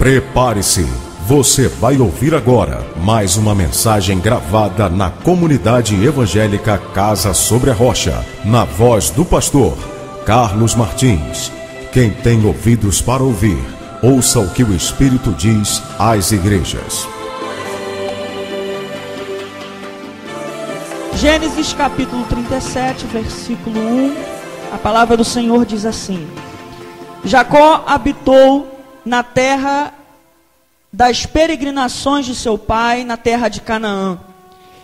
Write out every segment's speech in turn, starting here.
Prepare-se, você vai ouvir agora mais uma mensagem gravada na comunidade evangélica Casa Sobre a Rocha, na voz do pastor Carlos Martins. Quem tem ouvidos para ouvir, ouça o que o Espírito diz às igrejas. Gênesis capítulo 37, versículo 1, a palavra do Senhor diz assim: Jacó habitou na terra das peregrinações de seu pai, na terra de Canaã.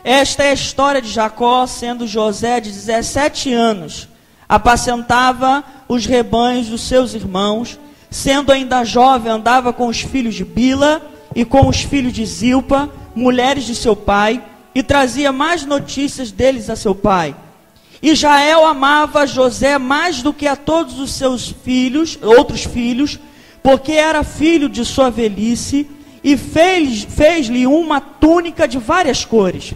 Esta é a história de Jacó, sendo José de 17 anos. Apacentava os rebanhos dos seus irmãos. Sendo ainda jovem, andava com os filhos de Bila e com os filhos de Zilpa, mulheres de seu pai, e trazia mais notícias deles a seu pai. Israel amava José mais do que a todos os seus filhos, outros filhos, porque era filho de sua velhice, e fez-lhe uma túnica de várias cores.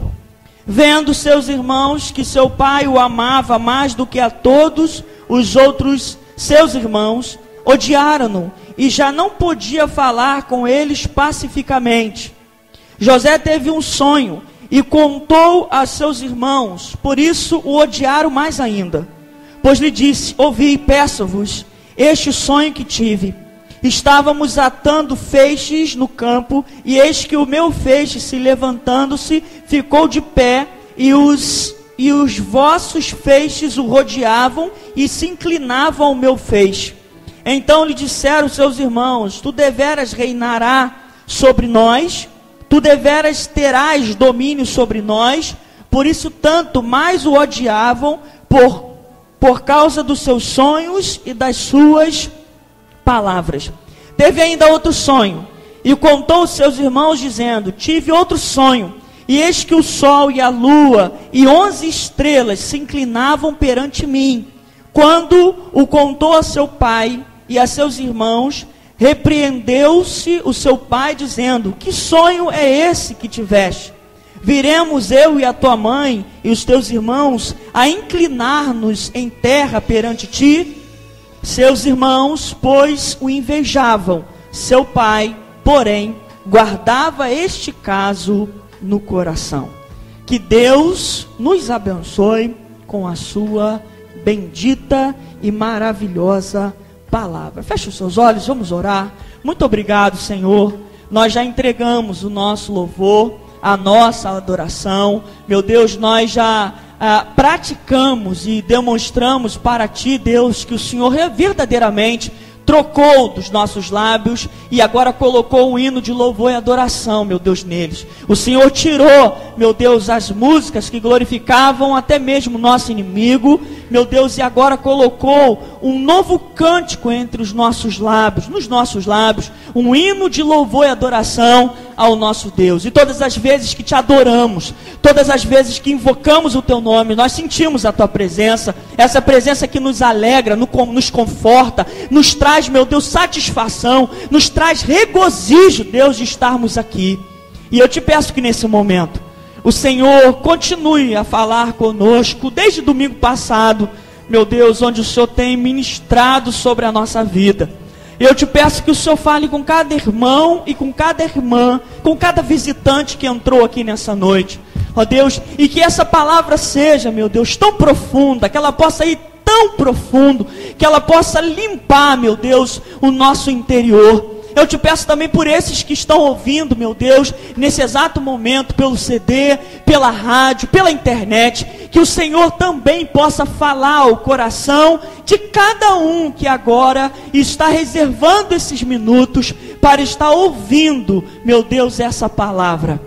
Vendo seus irmãos que seu pai o amava mais do que a todos os outros seus irmãos, odiaram-no, e já não podia falar com eles pacificamente. José teve um sonho, e contou a seus irmãos, por isso o odiaram mais ainda. Pois lhe disse: ouvi, peço-vos, este sonho que tive. Estávamos atando feixes no campo, e eis que o meu feixe, se levantando-se, ficou de pé, e os vossos feixes o rodeavam, e se inclinavam ao meu feixe. Então lhe disseram seus irmãos: tu deveras reinará sobre nós, tu deveras terás domínio sobre nós. Por isso tanto mais o odiavam, por causa dos seus sonhos e das suas palavras. Teve ainda outro sonho, e contou aos seus irmãos, dizendo: tive outro sonho, e eis que o sol e a lua e 11 estrelas se inclinavam perante mim. Quando o contou a seu pai e a seus irmãos, repreendeu-se o seu pai, dizendo: que sonho é esse que tiveste? Viremos eu e a tua mãe e os teus irmãos a inclinar-nos em terra perante ti? Seus irmãos, pois, o invejavam. Seu pai, porém, guardava este caso no coração. Que Deus nos abençoe com a sua bendita e maravilhosa palavra. Feche os seus olhos, vamos orar. Muito obrigado, Senhor. Nós já entregamos o nosso louvor, a nossa adoração. Meu Deus, nós já praticamos e demonstramos para Ti, Deus, que o Senhor verdadeiramente trocou dos nossos lábios e agora colocou o hino de louvor e adoração, meu Deus, neles. O Senhor tirou, meu Deus, as músicas que glorificavam até mesmo o nosso inimigo, meu Deus, e agora colocou um novo cântico entre os nossos lábios, nos nossos lábios, um hino de louvor e adoração ao nosso Deus. E todas as vezes que Te adoramos, todas as vezes que invocamos o Teu nome, nós sentimos a Tua presença, essa presença que nos alegra, nos conforta, nos traz, meu Deus, satisfação, nos traz regozijo, Deus, de estarmos aqui. E eu Te peço que nesse momento o Senhor continue a falar conosco, desde domingo passado, meu Deus, onde o Senhor tem ministrado sobre a nossa vida. Eu Te peço que o Senhor fale com cada irmão e com cada irmã, com cada visitante que entrou aqui nessa noite, ó Deus, e que essa palavra seja, meu Deus, tão profunda, que ela possa ir tão profundo, que ela possa limpar, meu Deus, o nosso interior. Eu Te peço também por esses que estão ouvindo, meu Deus, nesse exato momento, pelo CD, pela rádio, pela internet, que o Senhor também possa falar ao coração de cada um que agora está reservando esses minutos para estar ouvindo, meu Deus, essa palavra,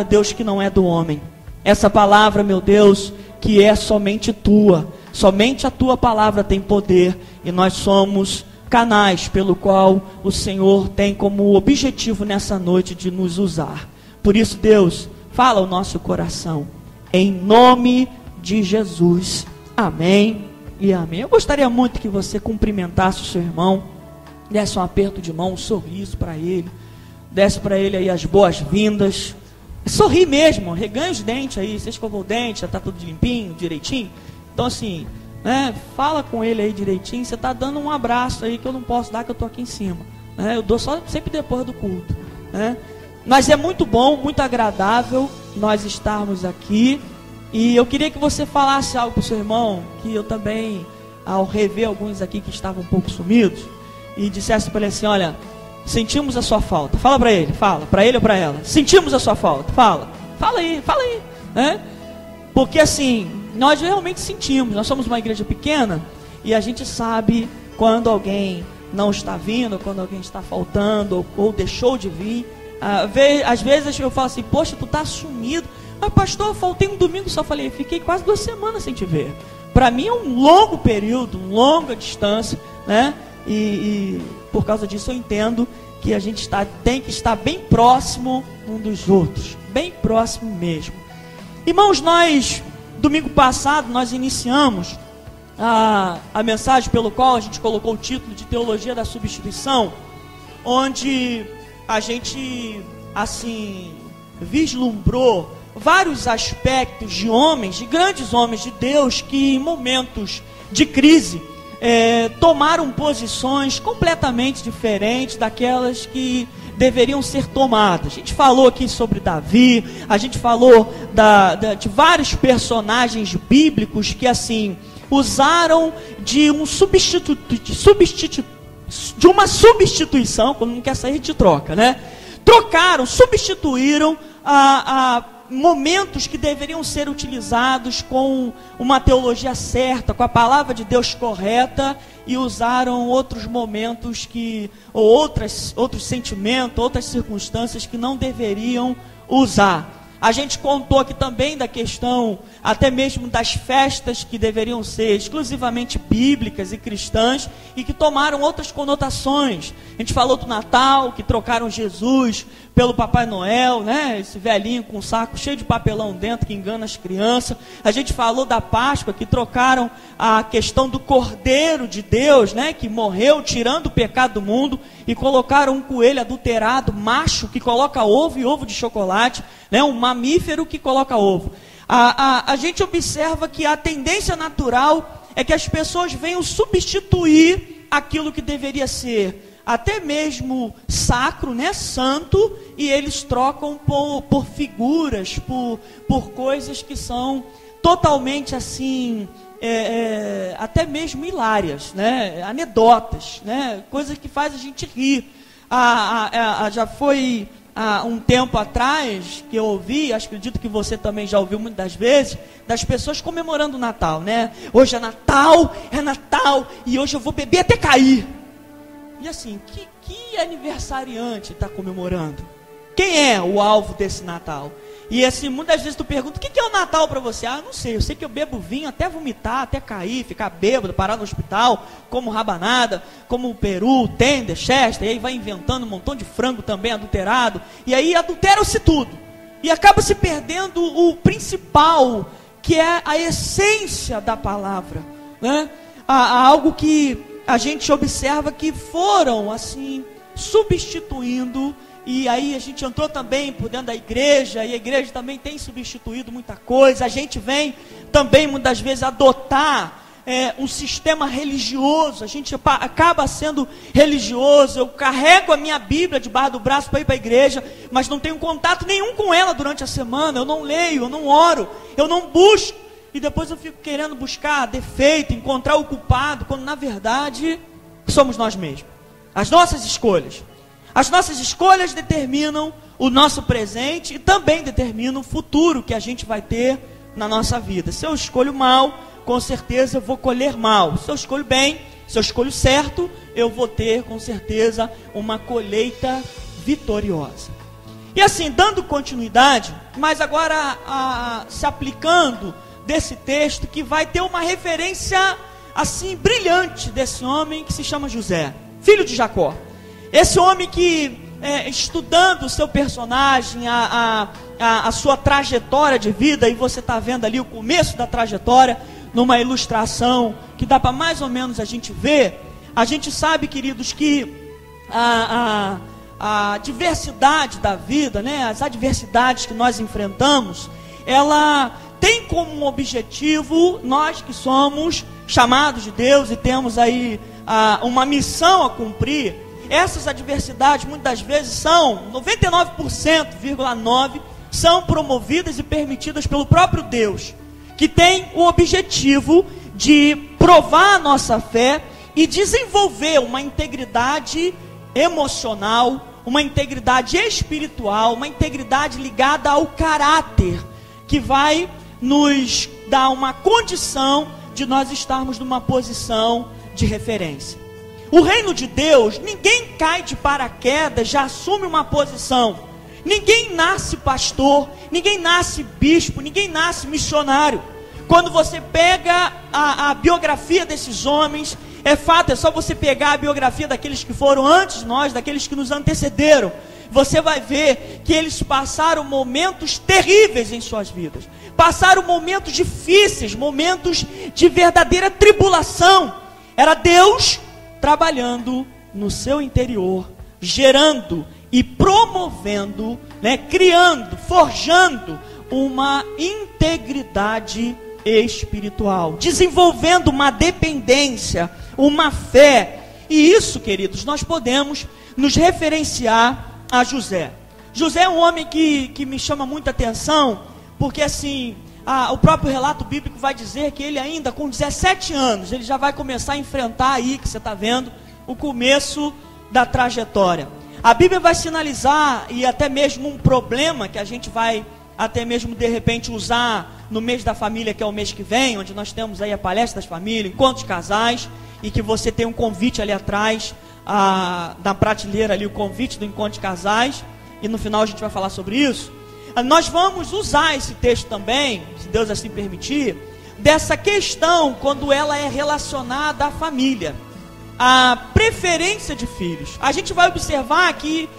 Deus, que não é do homem, essa palavra, meu Deus, que é somente Tua, somente a Tua palavra tem poder, e nós somos canais pelo qual o Senhor tem como objetivo nessa noite de nos usar. Por isso, Deus, fala ao nosso coração, em nome de Jesus, amém e amém. Eu gostaria muito que você cumprimentasse o seu irmão, desse um aperto de mão, um sorriso para ele, desse para ele aí as boas-vindas, sorri mesmo, reganha os dentes aí, você escovou o dente, já está tudo limpinho, direitinho, então assim, fala com ele aí direitinho. Você está dando um abraço aí que eu não posso dar, que eu estou aqui em cima. né? Eu dou só sempre depois do culto, né? Mas é muito bom, muito agradável nós estarmos aqui. E eu queria que você falasse algo para o seu irmão, que eu também, ao rever alguns aqui que estavam um pouco sumidos, e dissesse para ele assim: olha, sentimos a sua falta. Fala para ele, fala, para ele ou para ela. Sentimos a sua falta, fala aí, né? Porque assim, nós realmente sentimos. Nós somos uma igreja pequena e a gente sabe quando alguém não está vindo, quando alguém está faltando ou deixou de vir. Às vezes eu falo assim: poxa, tu tá sumido. Mas pastor, eu faltei um domingo só. Falei, fiquei quase 2 semanas sem te ver. Para mim é um longo período, uma longa distância, né? E por causa disso eu entendo que a gente tem que estar bem próximo um dos outros, bem próximo mesmo. Irmãos, domingo passado, nós iniciamos a mensagem pelo qual a gente colocou o título de Teologia da Substituição, onde a gente, assim, vislumbrou vários aspectos de homens, de grandes homens de Deus, que em momentos de crise tomaram posições completamente diferentes daquelas que deveriam ser tomadas. A gente falou aqui sobre Davi, a gente falou de vários personagens bíblicos que assim usaram de uma substituição, quando não quer sair de troca, né? Substituíram momentos que deveriam ser utilizados com uma teologia certa, com a palavra de Deus correta, e usaram outros momentos ou outros sentimentos, outras circunstâncias que não deveriam usar. A gente contou aqui também da questão, até mesmo das festas que deveriam ser exclusivamente bíblicas e cristãs e que tomaram outras conotações. A gente falou do Natal, que trocaram Jesus pelo Papai Noel, né? Esse velhinho com um saco cheio de papelão dentro que engana as crianças. A gente falou da Páscoa, que trocaram a questão do Cordeiro de Deus, né? Que morreu tirando o pecado do mundo, e colocaram um coelho adulterado, macho, que coloca ovo e ovo de chocolate, né? Um mamífero que coloca ovo. A gente observa que a tendência natural é que as pessoas venham substituir aquilo que deveria ser até mesmo sacro, né, santo, e eles trocam por figuras, por coisas que são totalmente assim, até mesmo hilárias, né, anedotas, né, coisas que fazem a gente rir. Já foi um tempo atrás que eu ouvi, acredito que você também já ouviu muitas vezes, das pessoas comemorando o Natal, né? Hoje é Natal, e hoje eu vou beber até cair. E assim, que aniversariante está comemorando? Quem é o alvo desse Natal? E assim, muitas vezes tu pergunta: o que é o Natal para você? Eu não sei, eu sei que eu bebo vinho até vomitar, até cair, ficar bêbado, parar no hospital, como rabanada, como peru, tender, chester, e aí vai inventando um montão de frango também adulterado, e aí adultera-se tudo, e acaba se perdendo o principal, que é a essência da palavra, né? Há algo que a gente observa que foram assim substituindo. E aí a gente entrou também por dentro da igreja, e a igreja também tem substituído muita coisa. A gente vem também muitas vezes adotar um sistema religioso. A gente acaba sendo religioso. Eu carrego a minha Bíblia debaixo do braço para ir para a igreja, mas não tenho contato nenhum com ela durante a semana. Eu não leio, eu não oro, eu não busco. E depois eu fico querendo buscar defeito, encontrar o culpado, quando na verdade somos nós mesmos. As nossas escolhas. As nossas escolhas determinam o nosso presente e também determinam o futuro que a gente vai ter na nossa vida. Se eu escolho mal, com certeza eu vou colher mal. Se eu escolho bem, se eu escolho certo, eu vou ter com certeza uma colheita vitoriosa. E assim, dando continuidade, mas agora se aplicando desse texto, que vai ter uma referência assim brilhante desse homem que se chama José, filho de Jacó. Esse homem que, estudando o seu personagem, a sua trajetória de vida, e você está vendo ali o começo da trajetória, numa ilustração que dá para mais ou menos a gente ver, a gente sabe, queridos, que a diversidade da vida, né, as adversidades que nós enfrentamos, ela tem como objetivo, nós que somos chamados de Deus e temos aí uma missão a cumprir, essas adversidades muitas vezes são 99,9% são promovidas e permitidas pelo próprio Deus, que tem o objetivo de provar a nossa fé e desenvolver uma integridade emocional, uma integridade espiritual, uma integridade ligada ao caráter, que vai nos dar uma condição de nós estarmos numa posição de referência. O reino de Deus, ninguém cai de paraquedas, já assume uma posição. Ninguém nasce pastor, ninguém nasce bispo, ninguém nasce missionário. Quando você pega a biografia desses homens, é fato, é só você pegar a biografia daqueles que foram antes de nós, daqueles que nos antecederam. Você vai ver que eles passaram momentos terríveis em suas vidas. Passaram momentos difíceis, momentos de verdadeira tribulação. Era Deus trabalhando no seu interior, gerando e promovendo, criando, forjando uma integridade espiritual, desenvolvendo uma dependência, uma fé. E isso, queridos, nós podemos nos referenciar a José. José é um homem que me chama muita atenção, porque assim, o próprio relato bíblico vai dizer que ele ainda com 17 anos, ele já vai começar a enfrentar aí, que você está vendo, o começo da trajetória. A Bíblia vai sinalizar, e até mesmo um problema que a gente vai até mesmo de repente usar no mês da família, que é o mês que vem, onde nós temos aí a palestra das famílias, encontros de casais, e que você tem um convite ali atrás, na prateleira ali, o convite do encontro de casais, e no final a gente vai falar sobre isso. Nós vamos usar esse texto também, se Deus assim permitir, dessa questão quando ela é relacionada à família, a preferência de filhos. A gente vai observar que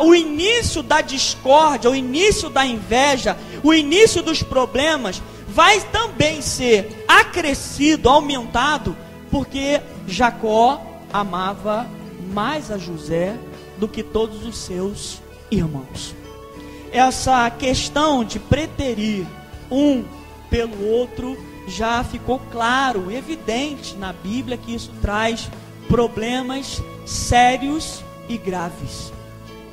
o início da discórdia, o início da inveja, o início dos problemas vai também ser acrescido, aumentado, porque Jacó amava mais a José do que todos os seus irmãos. Essa questão de preterir um pelo outro já ficou claro, evidente na Bíblia, que isso traz problemas sérios e graves.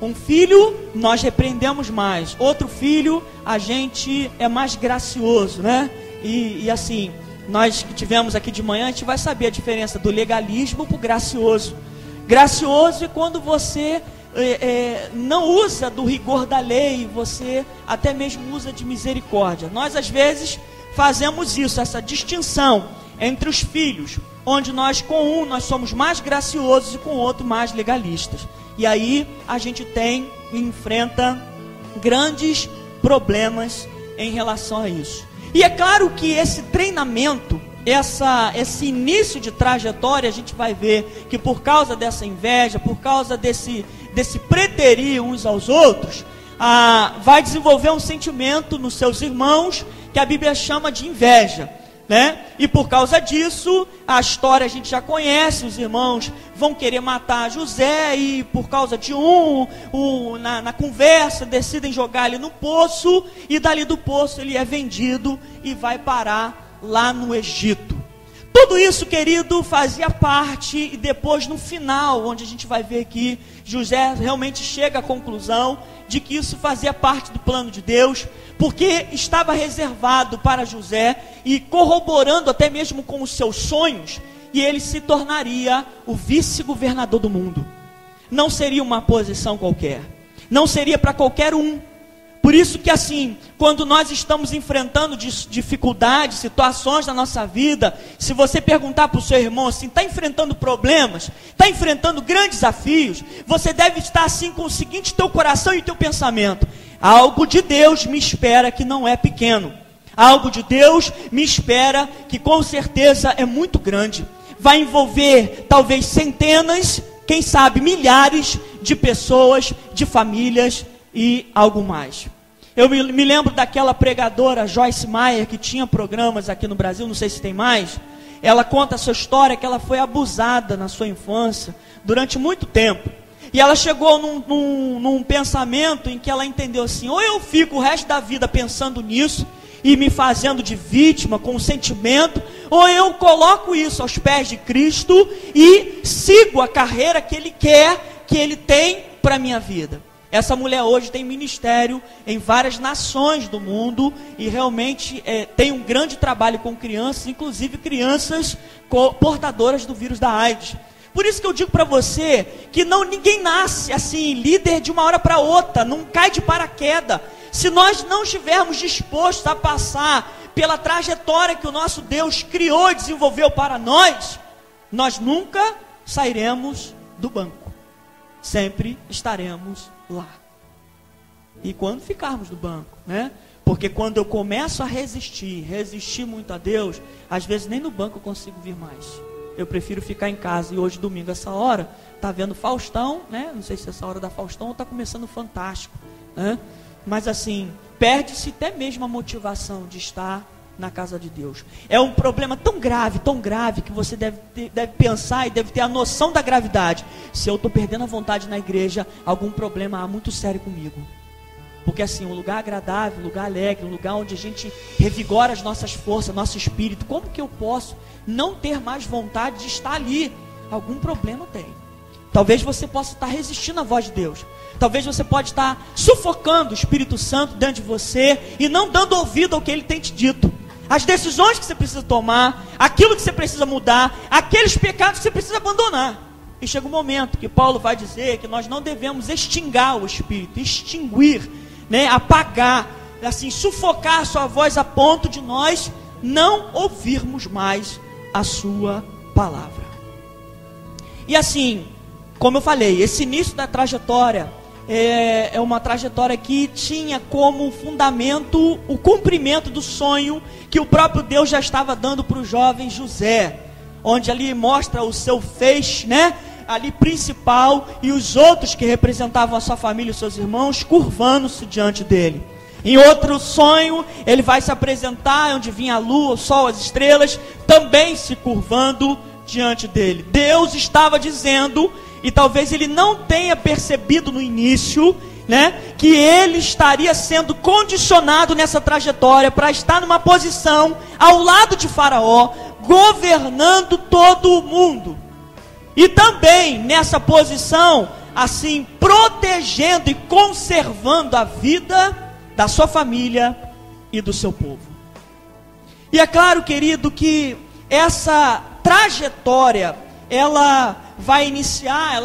Um filho nós repreendemos mais, outro filho a gente é mais gracioso, né? E assim, nós que tivemos aqui de manhã, a gente vai saber a diferença do legalismo para o gracioso. Gracioso é quando você não usa do rigor da lei, você até mesmo usa de misericórdia. Nós às vezes fazemos isso, essa distinção entre os filhos, onde nós com um nós somos mais graciosos e com o outro mais legalistas. E aí a gente enfrenta grandes problemas em relação a isso. E é claro que esse treinamento, esse início de trajetória, a gente vai ver que por causa dessa inveja, por causa desse preterir uns aos outros, vai desenvolver um sentimento nos seus irmãos que a Bíblia chama de inveja, né? E por causa disso, a história a gente já conhece, os irmãos vão querer matar José e por causa de na conversa decidem jogar ele no poço, e dali do poço ele é vendido e vai parar lá no Egito. Tudo isso, querido, fazia parte, e depois no final, onde a gente vai ver que José realmente chega à conclusão de que isso fazia parte do plano de Deus, porque estava reservado para José, e corroborando até mesmo com os seus sonhos, e ele se tornaria o vice-governador do mundo. Não seria uma posição qualquer, não seria para qualquer um. Por isso que assim, quando nós estamos enfrentando dificuldades, situações na nossa vida, se você perguntar para o seu irmão assim, está enfrentando problemas, está enfrentando grandes desafios, você deve estar assim com o seguinte teu coração e teu pensamento: algo de Deus me espera que não é pequeno, algo de Deus me espera que com certeza é muito grande, vai envolver talvez centenas, quem sabe milhares de pessoas, de famílias e algo mais. Eu me lembro daquela pregadora Joyce Meyer, que tinha programas aqui no Brasil, não sei se tem mais. Ela conta a sua história, que ela foi abusada na sua infância durante muito tempo. E ela chegou num pensamento em que ela entendeu assim: ou eu fico o resto da vida pensando nisso e me fazendo de vítima com o sentimento, ou eu coloco isso aos pés de Cristo e sigo a carreira que Ele quer que Ele tem para a minha vida. Essa mulher hoje tem ministério em várias nações do mundo e realmente tem um grande trabalho com crianças, inclusive crianças portadoras do vírus da AIDS. Por isso que eu digo para você que ninguém nasce assim, líder de uma hora para outra, não cai de paraquedas. Se nós não estivermos dispostos a passar pela trajetória que o nosso Deus criou e desenvolveu para nós, nós nunca sairemos do banco. Sempre estaremos lá. E quando ficarmos do banco, né? Porque quando eu começo a resistir muito a Deus, às vezes nem no banco eu consigo vir mais. Eu prefiro ficar em casa. E hoje, domingo, essa hora, tá vendo Faustão, né? Não sei se é essa hora da Faustão ou tá começando o Fantástico, né? Mas assim, perde-se até mesmo a motivação de estar na casa de Deus. É um problema tão grave, que você deve pensar e deve ter a noção da gravidade. Se eu estou perdendo a vontade na igreja, algum problema há muito sério comigo. Porque assim, um lugar agradável, um lugar alegre, um lugar onde a gente revigora as nossas forças, nosso espírito, como que eu posso não ter mais vontade de estar ali? Algum problema tem. Talvez você possa estar resistindo à voz de Deus. Talvez você pode estar sufocando o Espírito Santo dentro de você e não dando ouvido ao que Ele tem te dito. As decisões que você precisa tomar, aquilo que você precisa mudar, aqueles pecados que você precisa abandonar. E chega um momento que Paulo vai dizer que nós não devemos extinguir o Espírito, extinguir, né, apagar, assim, sufocar a sua voz a ponto de nós não ouvirmos mais a sua palavra. E assim, como eu falei, esse início da trajetória é uma trajetória que tinha como fundamento o cumprimento do sonho que o próprio Deus já estava dando para o jovem José, onde ali mostra o seu feixe, né, ali principal, e os outros que representavam a sua família e os seus irmãos curvando-se diante dele. Em outro sonho, ele vai se apresentar onde vinha a lua, o sol, as estrelas, também se curvando diante dele. Deus estava dizendo, e talvez ele não tenha percebido no início, né, que ele estaria sendo condicionado nessa trajetória para estar numa posição ao lado de Faraó, governando todo o mundo. E também nessa posição, assim, protegendo e conservando a vida da sua família e do seu povo. E é claro, querido, que essa trajetória, ela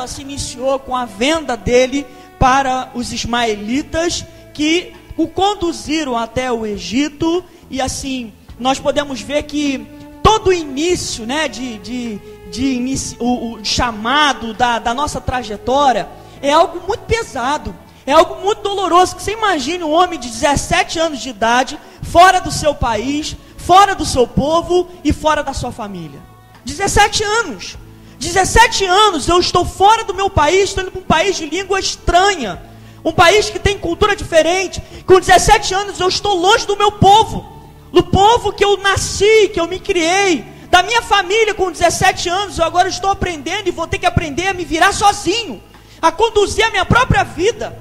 se iniciou com a venda dele para os ismaelitas, que o conduziram até o Egito. E assim, nós podemos ver que todo o início, né, o chamado da nossa trajetória é algo muito pesado, é algo muito doloroso. Que você imagine um homem de 17 anos de idade, fora do seu país, fora do seu povo e fora da sua família. 17 anos. 17 anos eu estou fora do meu país, estou indo para um país de língua estranha, um país que tem cultura diferente. Com 17 anos eu estou longe do meu povo, do povo que eu nasci, que eu me criei, da minha família. Com 17 anos eu agora estou aprendendo e vou ter que aprender a me virar sozinho, a conduzir a minha própria vida.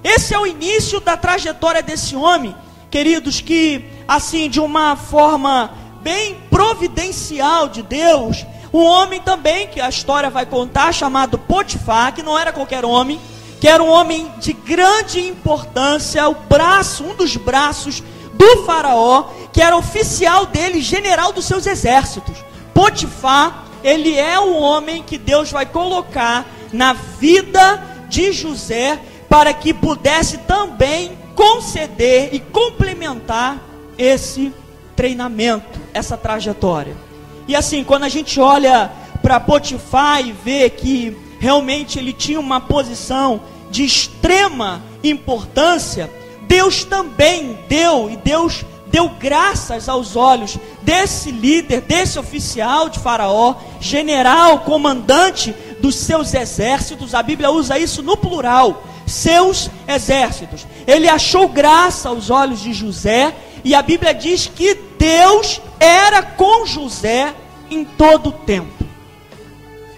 Esse é o início da trajetória desse homem, queridos, que assim, de uma forma bem providencial de Deus, um homem também, que a história vai contar, chamado Potifar, que não era qualquer homem, que era um homem de grande importância, um dos braços do faraó, que era oficial dele, general dos seus exércitos. Potifar, ele é um homem que Deus vai colocar na vida de José, para que pudesse também conceder e complementar esse treinamento, essa trajetória. E assim, quando a gente olha para Potifar e vê que realmente ele tinha uma posição de extrema importância, Deus também deu graças aos olhos desse líder, desse oficial de Faraó, general, comandante dos seus exércitos. A Bíblia usa isso no plural, seus exércitos. Ele achou graça aos olhos de José, e a Bíblia diz que Deus era com José em todo o tempo.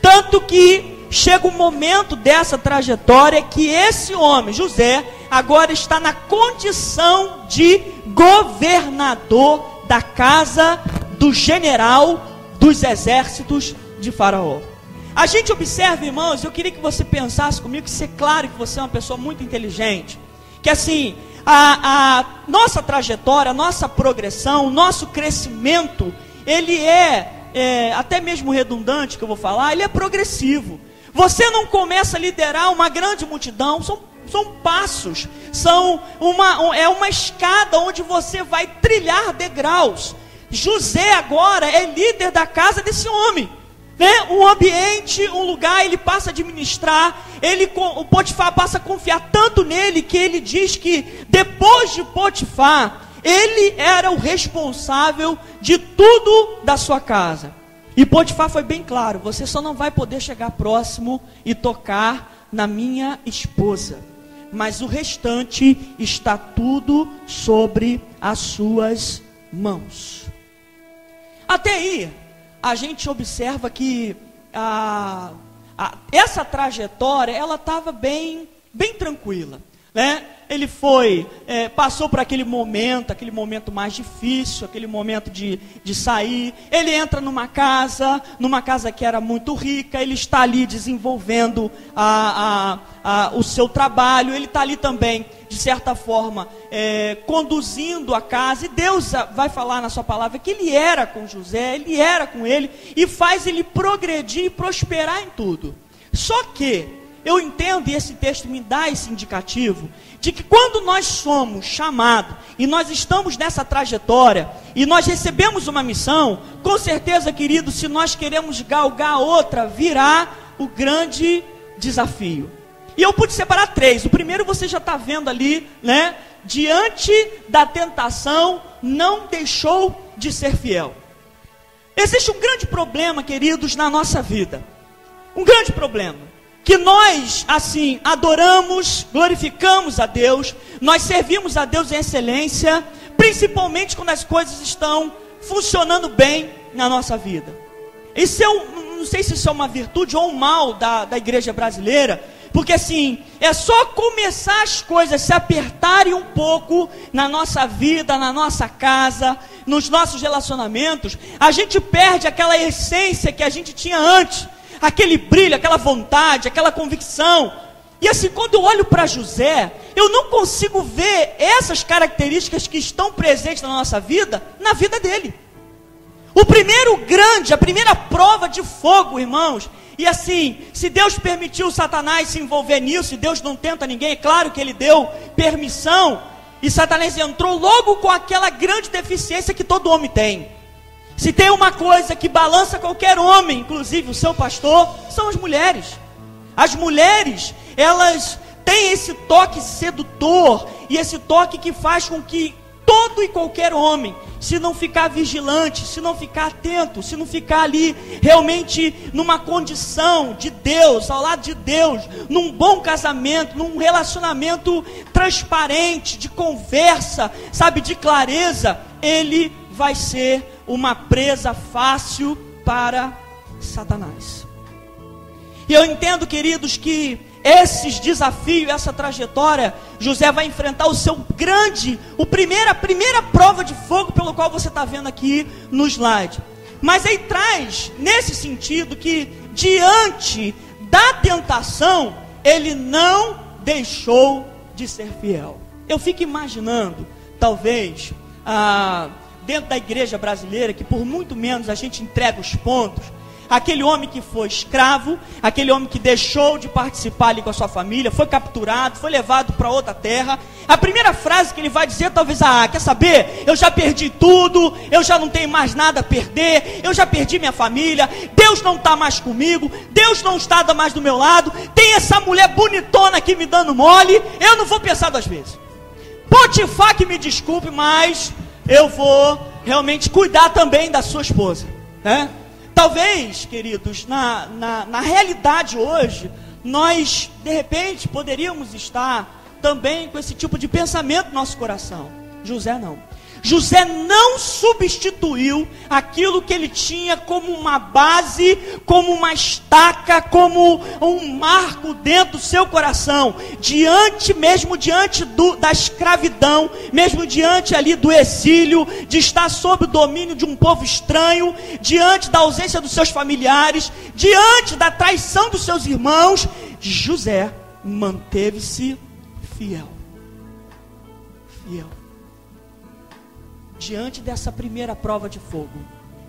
Tanto que chega um momento dessa trajetória que esse homem, José, agora está na condição de governador da casa do general dos exércitos de Faraó. A gente observa, irmãos, eu queria que você pensasse comigo, que ser claro que você é uma pessoa muito inteligente, que assim, a nossa trajetória, a nossa progressão, o nosso crescimento, ele até mesmo redundante que eu vou falar, ele é progressivo. Você não começa a liderar uma grande multidão, são passos, é uma escada onde você vai trilhar degraus. José agora é líder da casa desse homem, né? Um ambiente, um lugar, ele passa a administrar, o Potifar passa a confiar tanto nele, que ele diz que depois de Potifar, ele era o responsável de tudo da sua casa. E Potifar foi bem claro: você só não vai poder chegar próximo e tocar na minha esposa, mas o restante está tudo sobre as suas mãos. Até aí, a gente observa que essa trajetória, ela estava bem tranquila, né? Ele passou por aquele momento mais difícil, aquele momento de sair. Ele entra numa casa que era muito rica. Ele está ali desenvolvendo o seu trabalho. Ele está ali também, de certa forma, conduzindo a casa. E Deus vai falar na sua palavra que ele era com José, ele era com ele, e faz ele progredir e prosperar em tudo. Só que eu entendo, e esse texto me dá esse indicativo, de que quando nós somos chamados, e nós estamos nessa trajetória, e nós recebemos uma missão, com certeza, querido, se nós queremos galgar outra, virá o grande desafio. E eu pude separar 3. O primeiro você já está vendo ali, né? Diante da tentação, não deixou de ser fiel. Existe um grande problema, queridos, na nossa vida. Um grande problema. Que nós, assim, adoramos, glorificamos a Deus, nós servimos a Deus em excelência, principalmente quando as coisas estão funcionando bem na nossa vida. Isso não sei se isso é uma virtude ou um mal da igreja brasileira, porque assim, é só começar as coisas se apertarem um pouco na nossa vida, na nossa casa, nos nossos relacionamentos, a gente perde aquela essência que a gente tinha antes. Aquele brilho, aquela vontade, aquela convicção. E assim, quando eu olho para José, eu não consigo ver essas características que estão presentes na nossa vida, na vida dele. A primeira prova de fogo, irmãos. E assim, se Deus permitiu Satanás se envolver nisso, e Deus não tenta ninguém, é claro que ele deu permissão, e Satanás entrou logo com aquela grande deficiência que todo homem tem. Se tem uma coisa que balança qualquer homem, inclusive o seu pastor, são as mulheres. As mulheres, elas têm esse toque sedutor, e esse toque que faz com que todo e qualquer homem, se não ficar vigilante, se não ficar atento, se não ficar ali realmente numa condição de Deus, ao lado de Deus, num bom casamento, num relacionamento transparente, de conversa, sabe, de clareza, ele vai ser uma presa fácil para Satanás. E eu entendo, queridos, que esses desafios, essa trajetória, José vai enfrentar a primeira prova de fogo pelo qual você está vendo aqui no slide. Mas aí traz, nesse sentido, que diante da tentação, ele não deixou de ser fiel. Eu fico imaginando, talvez, dentro da igreja brasileira, que por muito menos a gente entrega os pontos, aquele homem que foi escravo, aquele homem que deixou de participar ali com a sua família, foi capturado, foi levado para outra terra, a primeira frase que ele vai dizer talvez, quer saber, eu já perdi tudo, eu já não tenho mais nada a perder, eu já perdi minha família, Deus não está mais comigo, Deus não está mais do meu lado, tem essa mulher bonitona aqui me dando mole, eu não vou pensar 2 vezes. Potifar que me desculpe, mas eu vou realmente cuidar também da sua esposa, né? Talvez, queridos, na realidade hoje, nós, de repente, poderíamos estar também com esse tipo de pensamento no nosso coração. José não. José não substituiu aquilo que ele tinha como uma base, como uma estaca, como um marco dentro do seu coração, diante da escravidão, mesmo diante ali do exílio, de estar sob o domínio de um povo estranho, diante da ausência dos seus familiares, diante da traição dos seus irmãos. José manteve-se fiel. Diante dessa primeira prova de fogo,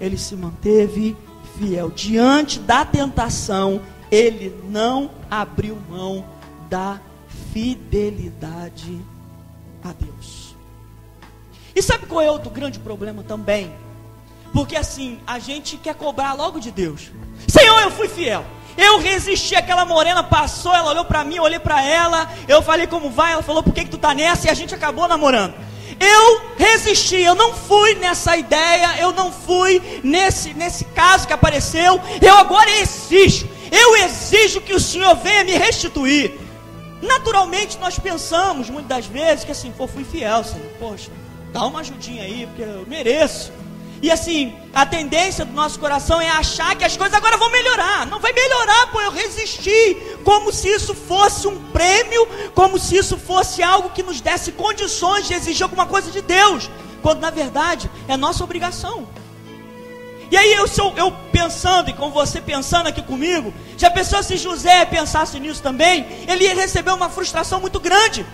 ele se manteve fiel. Diante da tentação, ele não abriu mão da fidelidade a Deus. E sabe qual é outro grande problema também? Porque assim, a gente quer cobrar logo de Deus. Senhor, eu fui fiel, eu resisti, aquela morena passou, ela olhou para mim, eu olhei para ela, eu falei como vai, ela falou por que tu tá nessa, e a gente acabou namorando. Eu resisti, eu não fui nessa ideia, eu não fui nesse caso que apareceu, eu agora exijo que o Senhor venha me restituir. Naturalmente nós pensamos muitas das vezes que assim, pô, fui fiel, Senhor, poxa, dá uma ajudinha aí, porque eu mereço. E assim, a tendência do nosso coração é achar que as coisas agora vão melhorar. Não vai melhorar, pô, eu resisti. Como se isso fosse um prêmio, como se isso fosse algo que nos desse condições de exigir alguma coisa de Deus, quando na verdade é nossa obrigação. E aí eu pensando, e com você pensando aqui comigo, já pensou se José pensasse nisso também? Ele ia receber uma frustração muito grande.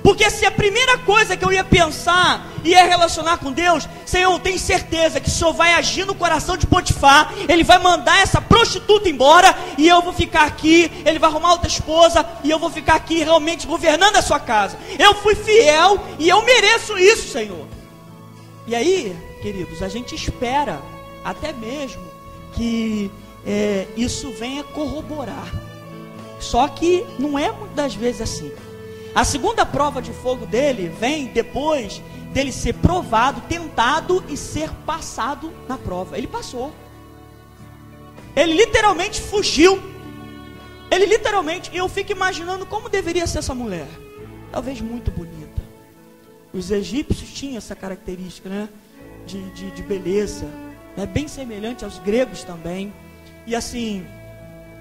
Porque se a primeira coisa que eu ia pensar ia relacionar com Deus, Senhor, eu tenho certeza que o Senhor vai agir no coração de Potifar, ele vai mandar essa prostituta embora, e eu vou ficar aqui, ele vai arrumar outra esposa, e eu vou ficar aqui realmente governando a sua casa. Eu fui fiel, e eu mereço isso, Senhor. E aí, queridos, a gente espera até mesmo que isso venha corroborar. Só que não é muitas das vezes assim. A segunda prova de fogo dele vem depois dele ser provado, tentado e ser passado na prova. Ele passou. Ele literalmente fugiu. Eu fico imaginando como deveria ser essa mulher. Talvez muito bonita. Os egípcios tinham essa característica, né? De beleza, né? Bem semelhante aos gregos também. E assim,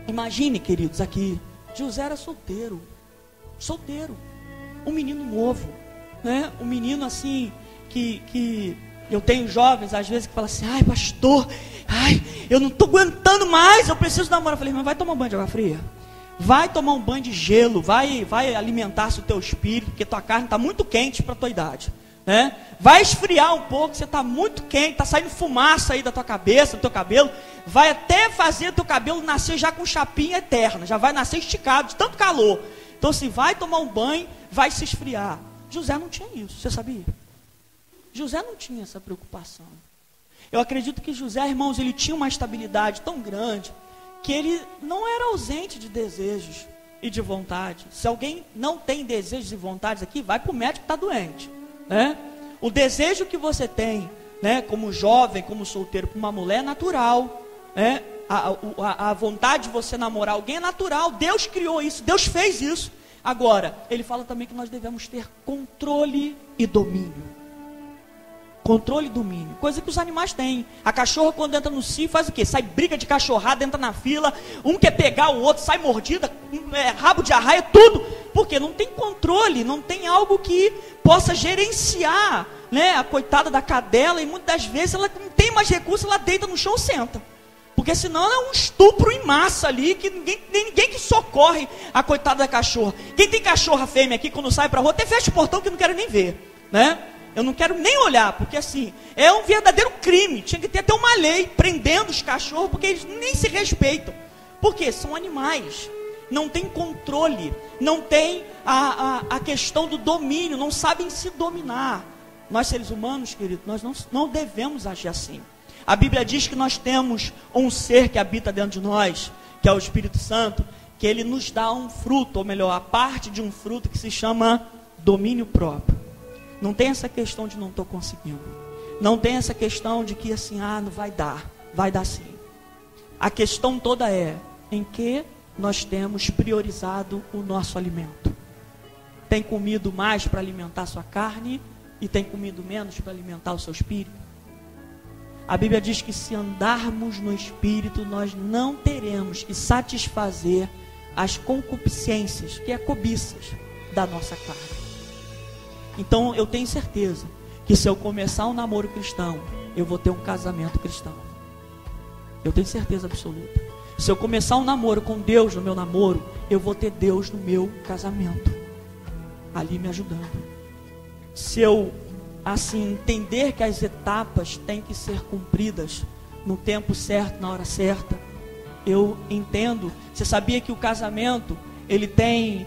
imagine, queridos, aqui, José era solteiro, um menino novo, né? Um menino assim, que eu tenho jovens às vezes que falam assim, ai pastor, eu não estou aguentando mais, eu preciso namorar. Eu falei, mas vai tomar um banho de água fria, vai tomar um banho de gelo, vai alimentar-se o teu espírito, porque tua carne está muito quente para a tua idade, né? Vai esfriar um pouco, você está muito quente, está saindo fumaça aí da tua cabeça, do teu cabelo, vai até fazer o teu cabelo nascer já com chapinha eterna, já vai nascer esticado de tanto calor. Então se vai tomar um banho, vai se esfriar. José não tinha isso, você sabia? José não tinha essa preocupação. Eu acredito que José, irmãos, ele tinha uma estabilidade tão grande, que ele não era ausente de desejos e de vontade. Se alguém não tem desejos e vontades aqui, vai para o médico que está doente, né? O desejo que você tem, né, como jovem, como solteiro, para uma mulher é natural, né? A vontade de você namorar alguém é natural. Deus criou isso, Deus fez isso. Agora, ele fala também que nós devemos ter controle e domínio. Controle e domínio, coisa que os animais têm. A cachorra, quando entra no cio, faz o quê? Sai briga de cachorrada, entra na fila, um quer pegar o outro, sai mordida, rabo de arraia, tudo. Porque não tem controle, não tem algo que possa gerenciar, né, a coitada da cadela. E muitas das vezes ela não tem mais recurso, ela deita no chão ou senta. Porque senão é um estupro em massa ali, que ninguém que socorre a coitada da cachorra. Quem tem cachorra fêmea aqui, quando sai para a rua, até fecha o portão que eu não quero nem ver, né? Eu não quero nem olhar, porque assim, é um verdadeiro crime. Tinha que ter até uma lei prendendo os cachorros, porque eles nem se respeitam. Por quê? São animais. Não tem controle, não tem a questão do domínio, não sabem se dominar. Nós seres humanos, queridos, nós não devemos agir assim. A Bíblia diz que nós temos um ser que habita dentro de nós, que é o Espírito Santo, que ele nos dá um fruto, ou melhor, a parte de um fruto que se chama domínio próprio. Não tem essa questão de não estou conseguindo. Não tem essa questão de que assim, não vai dar sim. A questão toda é em que nós temos priorizado o nosso alimento. Tem comido mais para alimentar sua carne e tem comido menos para alimentar o seu espírito? A Bíblia diz que se andarmos no Espírito, nós não teremos que satisfazer as concupiscências, que é cobiças da nossa carne. Então eu tenho certeza que se eu começar um namoro cristão, eu vou ter um casamento cristão. Eu tenho certeza absoluta. Se eu começar um namoro com Deus no meu namoro, eu vou ter Deus no meu casamento, ali me ajudando. Se eu, assim, entender que as etapas têm que ser cumpridas no tempo certo, na hora certa, eu entendo. Você sabia que o casamento, ele tem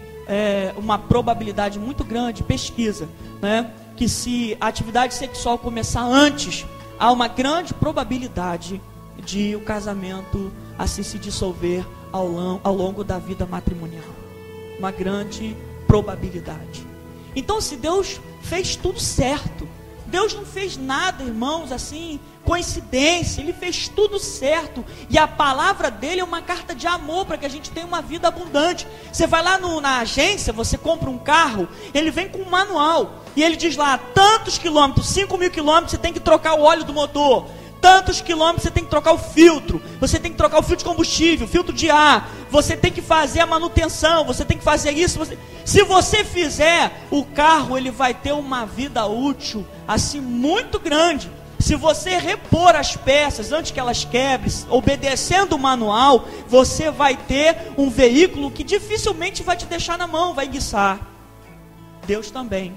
uma probabilidade muito grande, pesquisa, né? Que se a atividade sexual começar antes, há uma grande probabilidade de o casamento assim se dissolver ao longo da vida matrimonial. Uma grande probabilidade. Então, se Deus fez tudo certo, Deus não fez nada, irmãos, assim, coincidência. Ele fez tudo certo. E a palavra dele é uma carta de amor para que a gente tenha uma vida abundante. Você vai lá na agência, você compra um carro, ele vem com um manual. E ele diz lá, tantos quilômetros, 5.000 quilômetros, você tem que trocar o óleo do motor. Tantos quilômetros você tem que trocar o filtro. Você tem que trocar o filtro de combustível, filtro de ar. Você tem que fazer a manutenção. Você tem que fazer isso. Se você fizer, o carro ele vai ter uma vida útil assim muito grande. Se você repor as peças antes que elas quebrem, obedecendo o manual, você vai ter um veículo que dificilmente vai te deixar na mão, vai enguiçar. Deus também,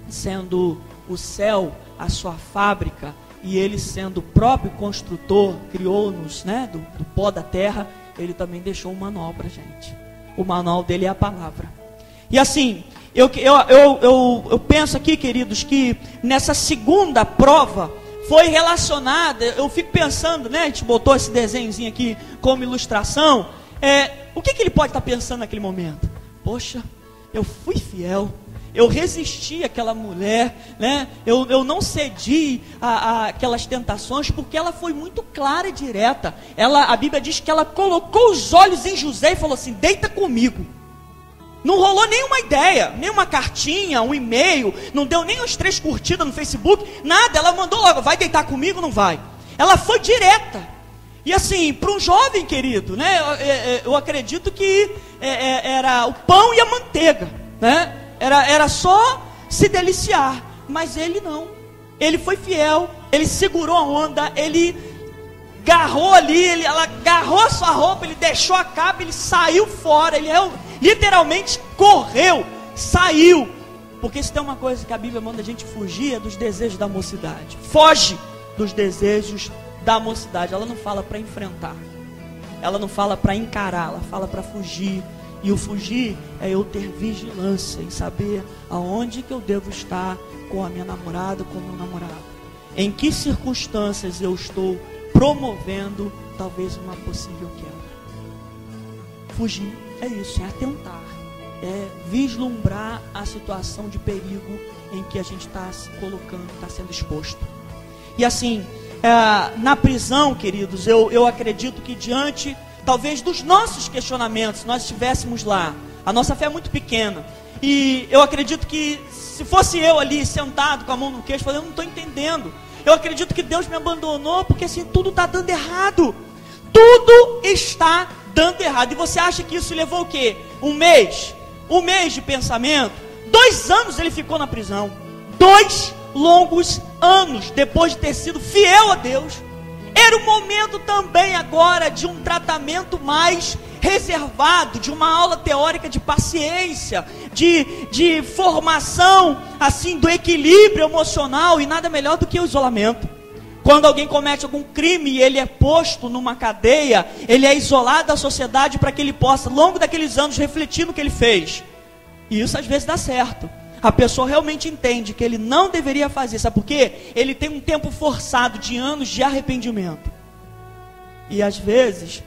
sendo o céu a sua fábrica, e ele sendo o próprio construtor, criou-nos, né, do pó da terra, ele também deixou um manual para a gente. O manual dele é a palavra. E assim, eu penso aqui, queridos, que nessa segunda prova foi relacionada, eu fico pensando, né, a gente botou esse desenhozinho aqui como ilustração, o que ele pode estar pensando naquele momento? Poxa, eu fui fiel, eu resisti àquela mulher, né? Eu não cedi àquelas tentações, porque ela foi muito clara e direta. A Bíblia diz que ela colocou os olhos em José e falou assim, deita comigo. Não rolou nenhuma ideia, nenhuma cartinha, um e-mail, não deu nem as 3 curtidas no Facebook, nada. Ela mandou logo, vai deitar comigo ou não vai? Ela foi direta. E assim, para um jovem, querido, né? Eu acredito que era o pão e a manteiga, né? Era só se deliciar, mas ele não. Ele foi fiel, ele segurou a onda, ele agarrou ali, ela agarrou a sua roupa, ele deixou a capa, ele saiu fora, ele literalmente correu, saiu. Porque se tem uma coisa que a Bíblia manda a gente fugir, é dos desejos da mocidade. Foge dos desejos da mocidade. Ela não fala para enfrentar, ela não fala para encarar, ela fala para fugir. E o fugir é eu ter vigilância em saber aonde que eu devo estar com a minha namorada, com o meu namorado. Em que circunstâncias eu estou promovendo talvez uma possível queda. Fugir é isso, é atentar, é vislumbrar a situação de perigo em que a gente está se colocando, está sendo exposto. E assim, na prisão, queridos, eu acredito que diante talvez dos nossos questionamentos, nós estivéssemos lá. A nossa fé é muito pequena. E eu acredito que se fosse eu ali sentado com a mão no queixo, falando, eu não estou entendendo. Eu acredito que Deus me abandonou porque assim tudo está dando errado. Tudo está dando errado. E você acha que isso levou o quê? Um mês? Um mês de pensamento? 2 anos ele ficou na prisão. 2 longos anos depois de ter sido fiel a Deus. Era o momento também agora de um tratamento mais reservado, de uma aula teórica de paciência, de formação assim do equilíbrio emocional, e nada melhor do que o isolamento. Quando alguém comete algum crime e ele é posto numa cadeia, ele é isolado da sociedade para que ele possa, ao longo daqueles anos, refletir no que ele fez. E isso às vezes dá certo. A pessoa realmente entende que ele não deveria fazer. Sabe por quê? Ele tem um tempo forçado de anos de arrependimento. E às vezes,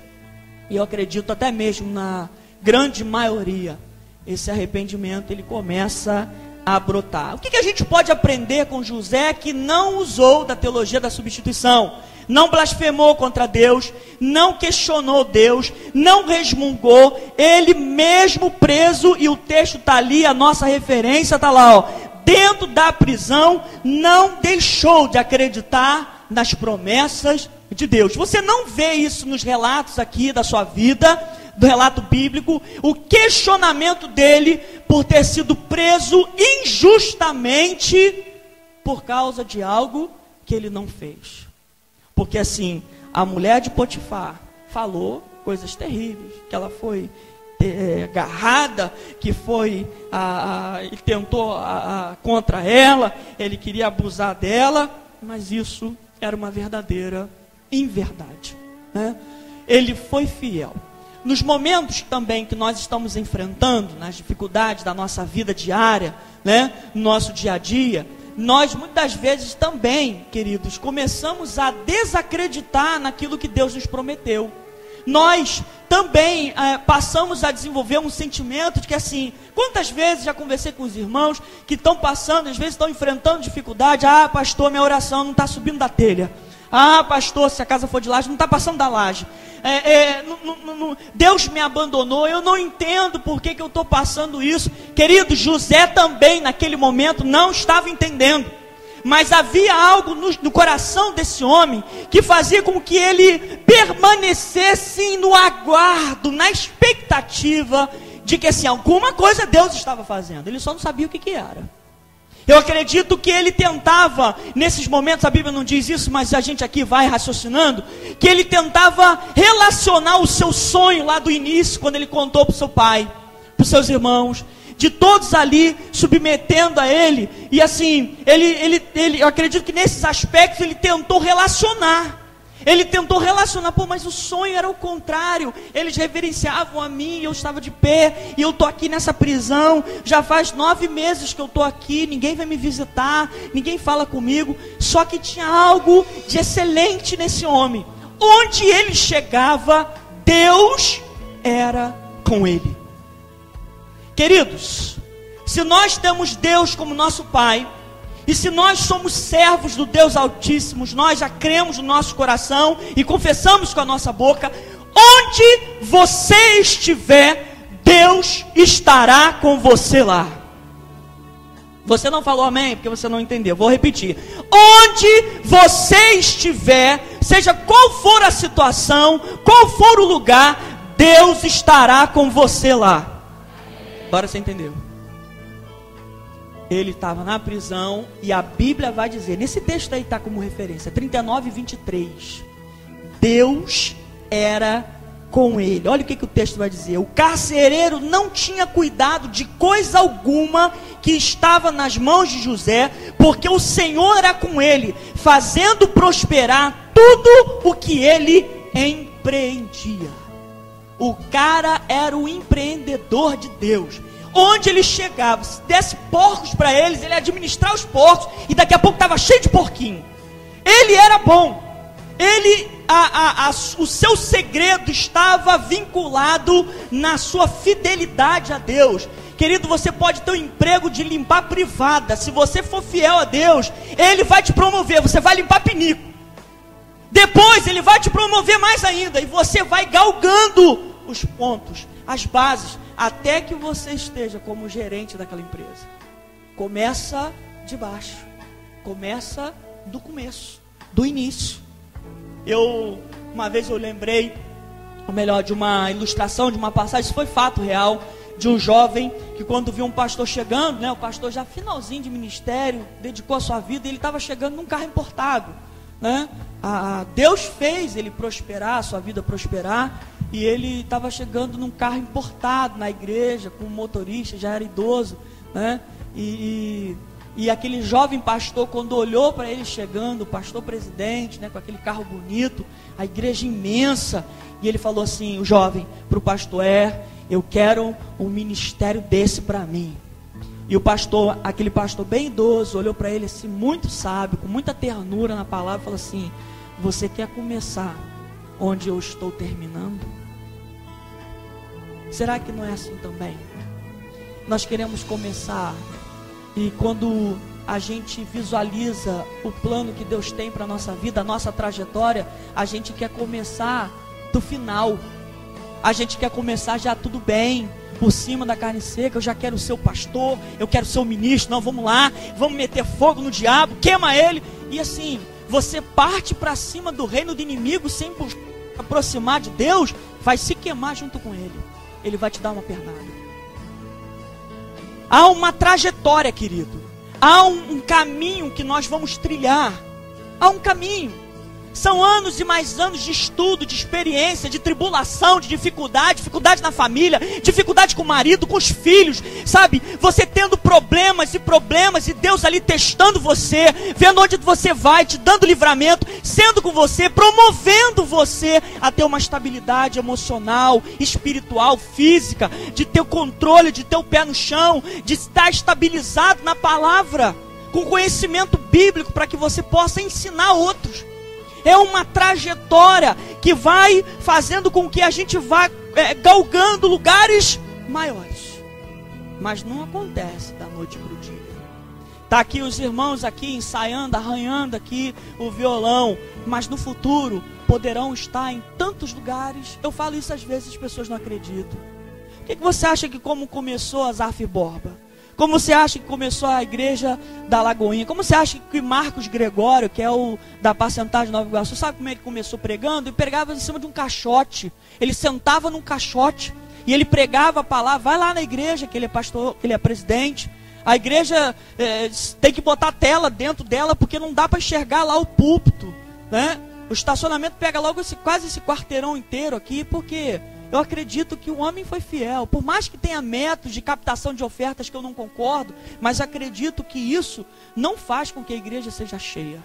e eu acredito até mesmo na grande maioria, esse arrependimento ele começa a brotar. O que a gente pode aprender com José, que não usou da teologia da substituição? Não blasfemou contra Deus, não questionou Deus, não resmungou, ele mesmo preso, e o texto está ali, a nossa referência está lá, ó. dentro da prisão, não deixou de acreditar nas promessas de Deus. Você não vê isso nos relatos aqui da sua vida, do relato bíblico, o questionamento dele por ter sido preso injustamente por causa de algo que ele não fez. Porque assim, a mulher de Potifar falou coisas terríveis, que ela foi agarrada, que foi e tentou contra ela, ele queria abusar dela, mas isso era uma verdadeira inverdade, né? Ele foi fiel. Nos momentos também que nós estamos enfrentando, nas dificuldades da nossa vida diária, né, no nosso dia a dia, nós muitas vezes também, queridos, começamos a desacreditar naquilo que Deus nos prometeu. Nós também passamos a desenvolver um sentimento de que assim, quantas vezes já conversei com os irmãos que estão passando, às vezes estão enfrentando dificuldade. Ah, pastor, minha oração não está subindo da telha. Ah, pastor, se a casa for de laje, não está passando da laje. Deus me abandonou, eu não entendo por que eu estou passando isso. Querido, José também naquele momento não estava entendendo. Mas havia algo no coração desse homem que fazia com que ele permanecesse no aguardo, na expectativa de que assim, alguma coisa Deus estava fazendo. Ele só não sabia o que era. Eu acredito que ele tentava, nesses momentos, a Bíblia não diz isso, mas a gente aqui vai raciocinando, que ele tentava relacionar o seu sonho lá do início, quando ele contou para o seu pai, para os seus irmãos, de todos ali submetendo a ele, e assim, eu acredito que nesses aspectos ele tentou relacionar, pô, mas o sonho era o contrário, eles reverenciavam a mim, eu estava de pé, e eu estou aqui nessa prisão, já faz 9 meses que eu estou aqui, ninguém vai me visitar, ninguém fala comigo, só que tinha algo de excelente nesse homem, onde ele chegava, Deus era com ele. Queridos, se nós temos Deus como nosso Pai, e se nós somos servos do Deus Altíssimo, nós já cremos no nosso coração e confessamos com a nossa boca, onde você estiver, Deus estará com você lá. Você não falou amém, porque você não entendeu, vou repetir. Onde você estiver, seja qual for a situação, qual for o lugar, Deus estará com você lá. Agora você entendeu. Ele estava na prisão e a Bíblia vai dizer, nesse texto aí está como referência, 39:23, Deus era com ele. Olha o que o texto vai dizer: o carcereiro não tinha cuidado de coisa alguma que estava nas mãos de José, porque o Senhor era com ele, fazendo prosperar tudo o que ele empreendia. O cara era o empreendedor de Deus. Onde ele chegava, se desse porcos para eles, ele ia administrar os porcos, e daqui a pouco estava cheio de porquinho. Ele era bom. O seu segredo estava vinculado na sua fidelidade a Deus. Querido, você pode ter um emprego de limpar privada. Se você for fiel a Deus, Ele vai te promover. Você vai limpar pinico. Depois Ele vai te promover mais ainda. E você vai galgando os pontos, as bases, até que você esteja como gerente daquela empresa. Começa de baixo. Começa do começo, do início. Uma vez eu lembrei, ou melhor, de uma ilustração, de uma passagem, isso foi fato real, de um jovem que quando viu um pastor chegando, né, o pastor já finalzinho de ministério, dedicou a sua vida, e ele estava chegando num carro importado, né? Deus fez ele prosperar, a sua vida prosperar, e ele estava chegando num carro importado na igreja, com um motorista, já era idoso, né? E aquele jovem pastor, quando olhou para ele chegando, o pastor presidente, né, com aquele carro bonito, a igreja imensa, e ele falou assim, o jovem, para o pastor: eu quero um ministério desse para mim. E o pastor, aquele pastor bem idoso, olhou para ele assim, muito sábio, com muita ternura na palavra, falou assim: você quer começar onde eu estou terminando? Será que não é assim também? Nós queremos começar, e quando a gente visualiza o plano que Deus tem para a nossa vida, a nossa trajetória, a gente quer começar do final. A gente quer começar já tudo bem. por cima da carne seca. Eu já quero ser o pastor, eu quero ser o ministro. Não, vamos lá, vamos meter fogo no diabo, queima ele. E assim, você parte para cima do reino do inimigo sem aproximar de Deus, vai se queimar junto com ele. Ele vai te dar uma pernada. Há uma trajetória, querido. Há um caminho que nós vamos trilhar. Há um caminho. São anos e mais anos de estudo, de experiência, de tribulação, de dificuldade na família, dificuldade com o marido, com os filhos, sabe? Você tendo problemas e Deus ali testando você, vendo onde você vai, te dando livramento, sendo com você, promovendo você a ter uma estabilidade emocional, espiritual, física, de ter o controle, de ter o pé no chão, de estar estabilizado na palavra, com conhecimento bíblico para que você possa ensinar outros. É uma trajetória que vai fazendo com que a gente vá galgando lugares maiores. Mas não acontece da noite para o dia. Está aqui os irmãos aqui ensaiando, arranhando aqui o violão. Mas no futuro poderão estar em tantos lugares. Eu falo isso às vezes, as pessoas não acreditam. Por que você acha que como começou a Zaf Borba? Como você acha que começou a igreja da Lagoinha? Como você acha que Marcos Gregório, que é o da Pacentar de Nova Iguaçu, sabe como é que começou pregando? Ele pregava em cima de um caixote. Ele sentava num caixote e ele pregava a palavra. Vai lá na igreja, que ele é pastor, que ele é presidente. A igreja tem que botar tela dentro dela, porque não dá para enxergar lá o púlpito, né? O estacionamento pega logo quase esse quarteirão inteiro aqui, porque eu acredito que o homem foi fiel. Por mais que tenha métodos de captação de ofertas que eu não concordo, mas acredito que isso não faz com que a igreja seja cheia.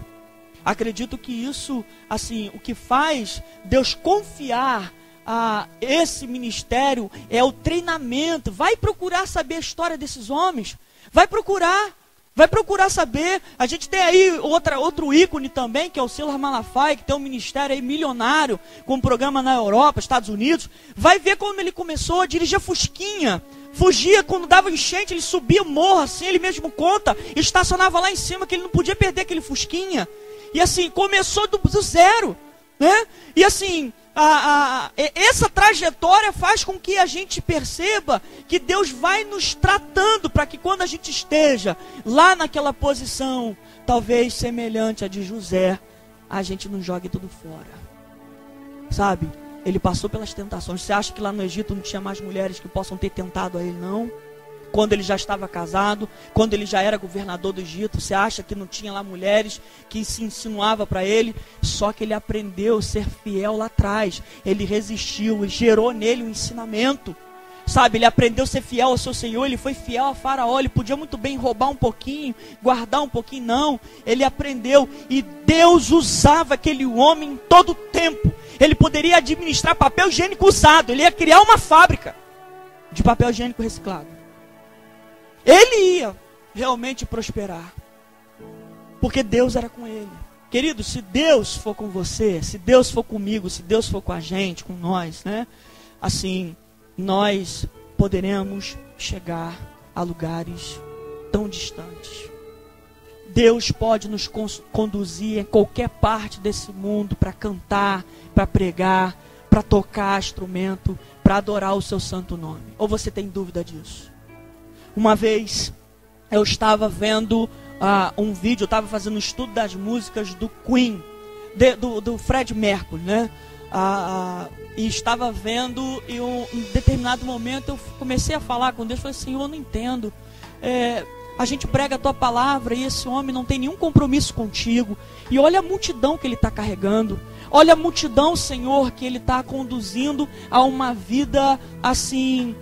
Acredito que isso, assim, o que faz Deus confiar a esse ministério é o treinamento. Vai procurar saber a história desses homens. Vai procurar saber. A gente tem aí outro ícone também, que é o Silas Malafaia, que tem um ministério aí milionário, com um programa na Europa, Estados Unidos. Vai ver como ele começou a dirigir fusquinha. Fugia, quando dava enchente, ele subia o morro, assim, ele mesmo conta, estacionava lá em cima, que ele não podia perder aquele fusquinha. E assim, começou do zero, né? E assim, essa trajetória faz com que a gente perceba que Deus vai nos tratando para que quando a gente esteja lá naquela posição, talvez semelhante à de José, a gente não jogue tudo fora. Sabe? Ele passou pelas tentações. Você acha que lá no Egito não tinha mais mulheres que possam ter tentado a ele? Não. Quando ele já estava casado, quando ele já era governador do Egito, você acha que não tinha lá mulheres que se insinuavam para ele? Só que ele aprendeu a ser fiel lá atrás. Ele resistiu e gerou nele um ensinamento. Sabe, ele aprendeu a ser fiel ao seu Senhor, ele foi fiel a Faraó. Ele podia muito bem roubar um pouquinho, guardar um pouquinho, não. Ele aprendeu e Deus usava aquele homem em todo o tempo. Ele poderia administrar papel higiênico usado, ele ia criar uma fábrica de papel higiênico reciclado. Ele ia realmente prosperar, porque Deus era com ele. Querido, se Deus for com você, se Deus for comigo, se Deus for com a gente, com nós, né? Assim, nós poderemos chegar a lugares tão distantes. Deus pode nos conduzir em qualquer parte desse mundo para cantar, para pregar, para tocar instrumento, para adorar o seu santo nome. Ou você tem dúvida disso? Uma vez eu estava vendo um vídeo, eu estava fazendo um estudo das músicas do Queen, do Fred Mercury, né? E estava vendo, e em determinado momento eu comecei a falar com Deus, falei, Senhor, eu não entendo. A gente prega a tua palavra e esse homem não tem nenhum compromisso contigo. E olha a multidão que ele está carregando. Olha a multidão, Senhor, que ele está conduzindo a uma vida assim,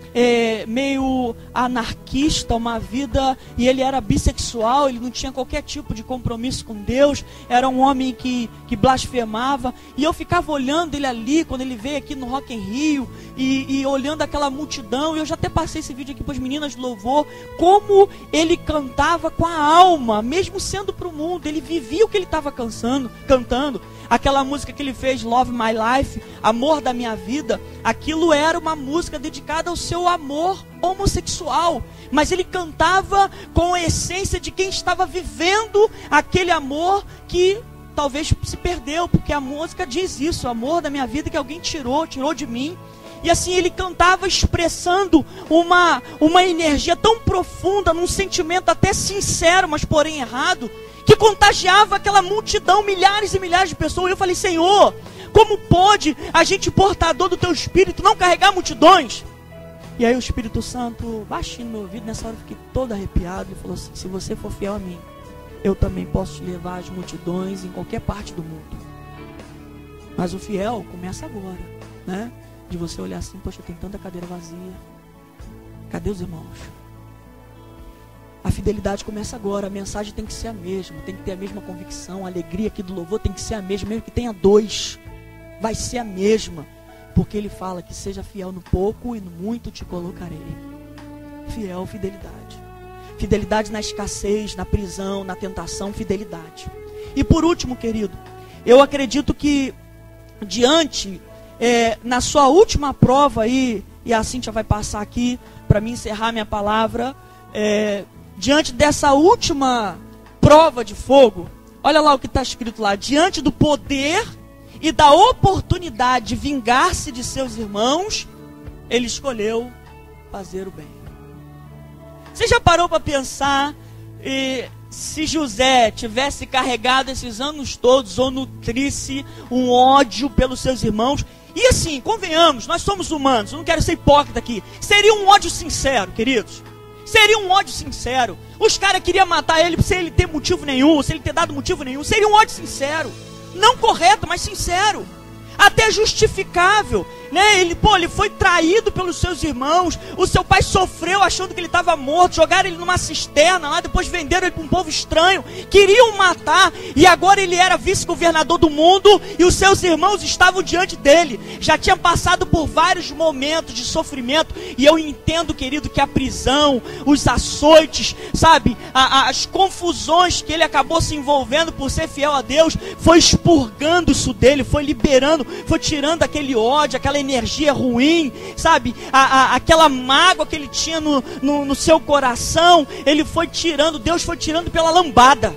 meio anarquista, uma vida, e ele era bissexual, ele não tinha qualquer tipo de compromisso com Deus, era um homem que blasfemava, e eu ficava olhando ele ali, quando ele veio aqui no Rock in Rio, e olhando aquela multidão, e eu já até passei esse vídeo aqui para as meninas de louvor, como ele cantava com a alma, mesmo sendo para o mundo, ele vivia o que ele estava cantando. Aquela música que ele fez, Love My Life, Amor da Minha Vida, aquilo era uma música dedicada ao seu amor homossexual, mas ele cantava com a essência de quem estava vivendo aquele amor que talvez se perdeu, porque a música diz isso, o amor da minha vida que alguém tirou de mim. E assim ele cantava expressando uma energia tão profunda, num sentimento até sincero, mas porém errado, que contagiava aquela multidão, milhares e milhares de pessoas. E eu falei: Senhor, como pode a gente portador do teu Espírito não carregar multidões? E aí o Espírito Santo, baixinho no meu ouvido, nessa hora eu fiquei todo arrepiado, e falou assim: se você for fiel a mim, eu também posso te levar às multidões em qualquer parte do mundo. Mas o fiel começa agora, né? De você olhar assim: poxa, tem tanta cadeira vazia, cadê os irmãos? A fidelidade começa agora. A mensagem tem que ser a mesma, tem que ter a mesma convicção. A alegria aqui do louvor tem que ser a mesma, mesmo que tenha dois, vai ser a mesma, porque ele fala que seja fiel no pouco e no muito te colocarei. Fiel, fidelidade. Fidelidade na escassez, na prisão, na tentação, fidelidade. E por último, querido, eu acredito que diante, na sua última prova aí, e a Cíntia vai passar aqui para mim encerrar minha palavra, diante dessa última prova de fogo, olha lá o que está escrito lá: diante do poder e da oportunidade de vingar-se de seus irmãos, ele escolheu fazer o bem. Você já parou para pensar se José tivesse carregado esses anos todos ou nutrisse um ódio pelos seus irmãos? E assim, convenhamos, nós somos humanos, eu não quero ser hipócrita aqui, seria um ódio sincero, queridos. Seria um ódio sincero. Os caras queriam matar ele sem ele ter motivo nenhum, sem ele ter dado motivo nenhum. Seria um ódio sincero. Não correto, mas sincero. Até justificável, né? Ele foi traído pelos seus irmãos. O seu pai sofreu achando que ele estava morto. Jogaram ele numa cisterna lá, depois venderam ele para um povo estranho. Queriam matar, e agora ele era vice-governador do mundo, e os seus irmãos estavam diante dele. Já tinha passado por vários momentos de sofrimento. E eu entendo, querido, que a prisão, os açoites, sabe, as confusões que ele acabou se envolvendo por ser fiel a Deus, foi expurgando isso dele, foi liberando, foi tirando aquele ódio, aquela energia ruim, sabe, aquela mágoa que ele tinha no seu coração. Ele foi tirando, Deus foi tirando pela lambada,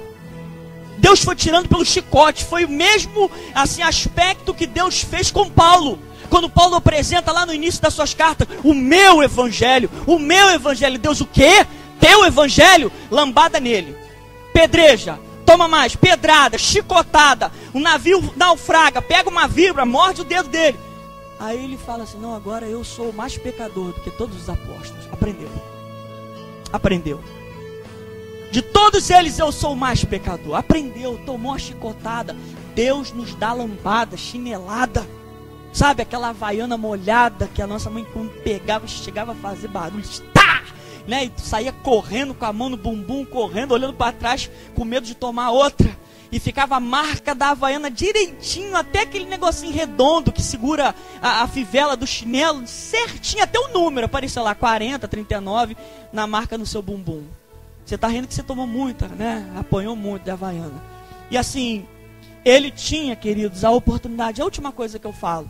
Deus foi tirando pelo chicote. Foi o mesmo assim aspecto que Deus fez com Paulo, quando Paulo apresenta lá no início das suas cartas: o meu evangelho, Deus, o quê? Teu evangelho? Lambada nele, pedreja, toma mais, pedrada, chicotada, o navio naufraga, pega uma vibra, morde o dedo dele. Aí ele fala assim: não, agora eu sou mais pecador do que todos os apóstolos. Aprendeu. De todos eles eu sou o mais pecador. Aprendeu, tomou a chicotada. Deus nos dá lambada, chinelada, sabe, aquela havaiana molhada que a nossa mãe, quando pegava, chegava a fazer barulho, tá, né? E saía correndo com a mão no bumbum, correndo, olhando para trás, com medo de tomar outra. E ficava a marca da havaiana direitinho, até aquele negocinho redondo que segura a fivela do chinelo, certinho, até o número, apareceu lá, 40, 39, na marca no seu bumbum. Você está rindo que você tomou muita, né? Apanhou muito da havaiana. E assim, ele tinha, queridos, a oportunidade, a última coisa que eu falo,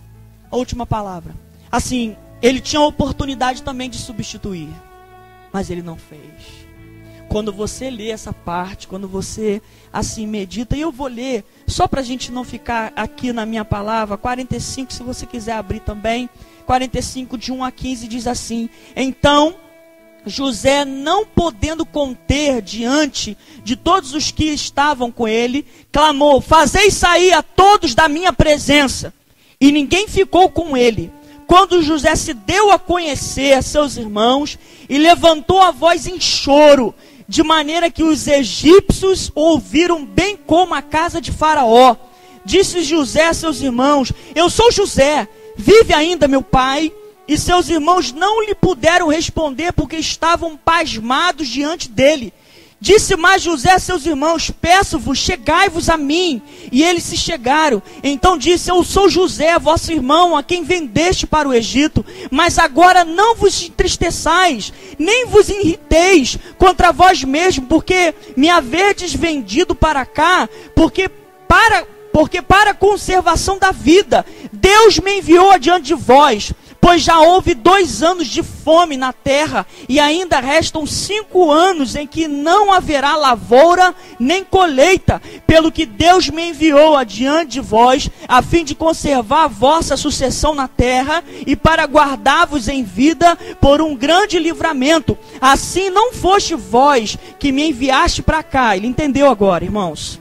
a última palavra. Assim, ele tinha a oportunidade também de substituir, mas ele não fez. Quando você lê essa parte, quando você assim medita, e eu vou ler, só para a gente não ficar aqui na minha palavra, 45, se você quiser abrir também, 45 de 1 a 15 diz assim: então José, não podendo conter diante de todos os que estavam com ele, clamou: fazei sair a todos da minha presença. E ninguém ficou com ele. Quando José se deu a conhecer a seus irmãos, e levantou a voz em choro, de maneira que os egípcios ouviram, bem como a casa de Faraó. Disse José a seus irmãos: eu sou José, vive ainda meu pai? E seus irmãos não lhe puderam responder, porque estavam pasmados diante dele. Disse mais José a seus irmãos: peço-vos, chegai-vos a mim. E eles se chegaram. Então disse: eu sou José, vosso irmão, a quem vendeste para o Egito. Mas agora não vos entristeçais, nem vos irriteis contra vós mesmos, porque me haverdes vendido para cá, porque para a conservação da vida Deus me enviou adiante de vós. Pois já houve 2 anos de fome na terra, e ainda restam 5 anos em que não haverá lavoura nem colheita, pelo que Deus me enviou adiante de vós, a fim de conservar a vossa sucessão na terra, e para guardar-vos em vida por um grande livramento. Assim não foste vós que me enviaste para cá. Ele entendeu agora, irmãos?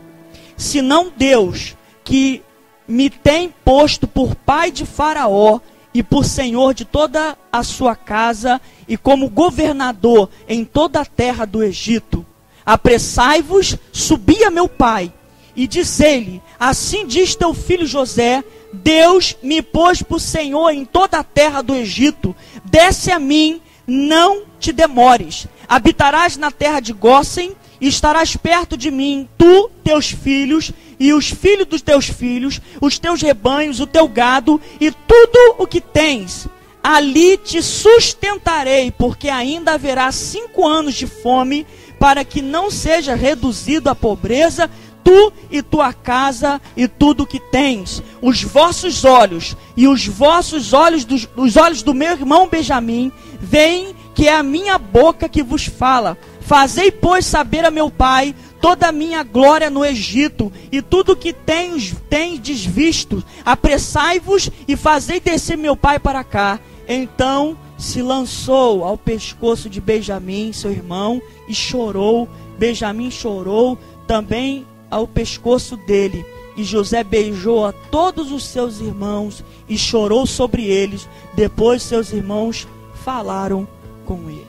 Senão Deus, que me tem posto por pai de Faraó, e por senhor de toda a sua casa, e como governador em toda a terra do Egito. Apressai-vos, subi a meu pai, e disse-lhe: assim diz teu filho José, Deus me pôs por senhor em toda a terra do Egito. Desce a mim, não te demores. Habitarás na terra de Gósen, e estarás perto de mim, tu, teus filhos, e os filhos dos teus filhos, os teus rebanhos, o teu gado, e tudo o que tens. Ali te sustentarei, porque ainda haverá 5 anos de fome, para que não seja reduzido à pobreza, tu e tua casa, e tudo o que tens. Os vossos olhos, e os vossos olhos, os olhos do meu irmão Benjamim, veem que é a minha boca que vos fala. Fazei, pois, saber a meu pai toda a minha glória no Egito, e tudo que tendes visto. Apressai-vos e fazei descer meu pai para cá. Então se lançou ao pescoço de Benjamim, seu irmão, e chorou. Benjamim chorou também ao pescoço dele. E José beijou a todos os seus irmãos e chorou sobre eles. Depois seus irmãos falaram com ele.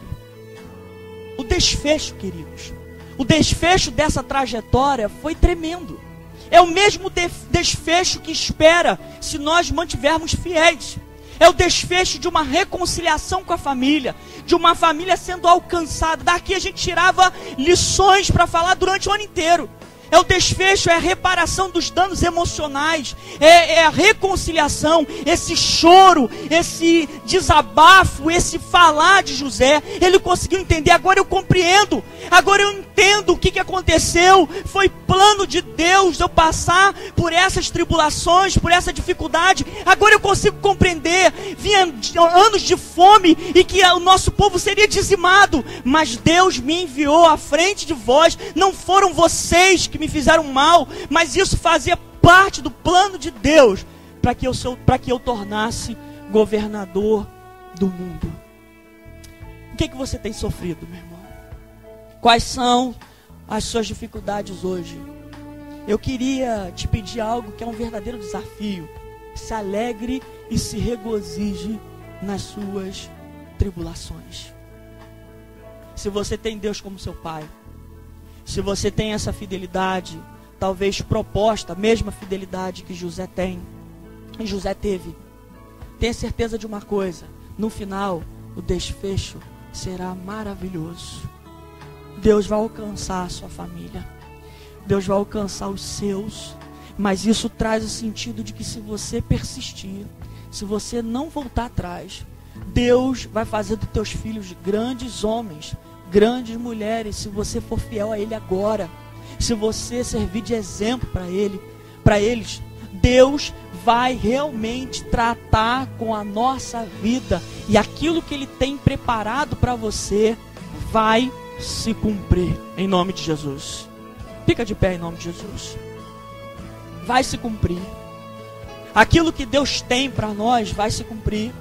O desfecho, queridos, o desfecho dessa trajetória foi tremendo. É o mesmo desfecho que espera se nós mantivermos fiéis. É o desfecho de uma reconciliação com a família, de uma família sendo alcançada. Daqui a gente tirava lições para falar durante o ano inteiro. É o desfecho, é a reparação dos danos emocionais, é a reconciliação, esse choro, esse desabafo, esse falar de José. Ele conseguiu entender. Agora eu compreendo, agora eu entendo o que aconteceu. Foi plano de Deus eu passar por essas tribulações, por essa dificuldade. Agora eu consigo compreender. Vinha anos de fome e que o nosso povo seria dizimado, mas Deus me enviou à frente de vós. Não foram vocês que me fizeram mal, mas isso fazia parte do plano de Deus, para que eu tornasse governador do mundo. O que você tem sofrido, meu irmão? Quais são as suas dificuldades hoje? Eu queria te pedir algo que é um verdadeiro desafio. Se alegre e se regozije nas suas tribulações. Se você tem Deus como seu pai, se você tem essa fidelidade, talvez proposta, a mesma fidelidade que José tem, e José teve, tenha certeza de uma coisa: no final, o desfecho será maravilhoso. Deus vai alcançar a sua família, Deus vai alcançar os seus, mas isso traz o sentido de que se você persistir, se você não voltar atrás, Deus vai fazer dos teus filhos grandes homens, grandes mulheres, se você for fiel a Ele agora, se você servir de exemplo para eles, Deus vai realmente tratar com a nossa vida, e aquilo que Ele tem preparado para você vai se cumprir, em nome de Jesus. Fica de pé em nome de Jesus. Vai se cumprir. Aquilo que Deus tem para nós vai se cumprir.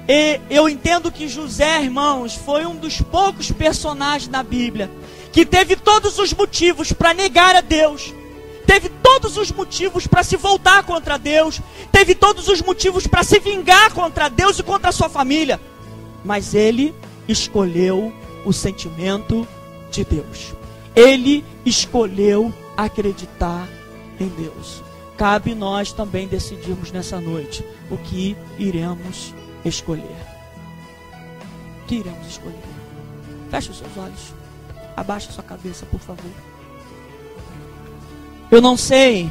E eu entendo que José, irmãos, foi um dos poucos personagens na Bíblia que teve todos os motivos para negar a Deus, teve todos os motivos para se voltar contra Deus, teve todos os motivos para se vingar contra Deus e contra a sua família, mas ele escolheu o sentimento de Deus. Ele escolheu acreditar em Deus. Cabe nós também decidirmos nessa noite o que iremos escolher. O que iremos escolher? Feche os seus olhos. Abaixe sua cabeça, por favor. Eu não sei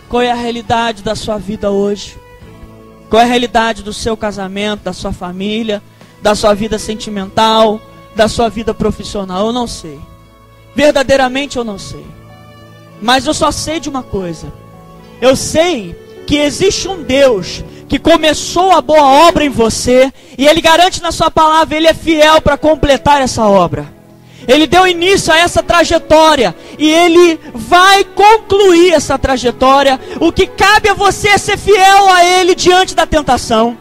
qual é a realidade da sua vida hoje. Qual é a realidade do seu casamento, da sua família, da sua vida sentimental, da sua vida profissional. Eu não sei. Verdadeiramente eu não sei. Mas eu só sei de uma coisa. Eu sei que existe um Deus que começou a boa obra em você, e Ele garante na sua palavra, Ele é fiel para completar essa obra. Ele deu início a essa trajetória, e Ele vai concluir essa trajetória. O que cabe a você é ser fiel a Ele diante da tentação.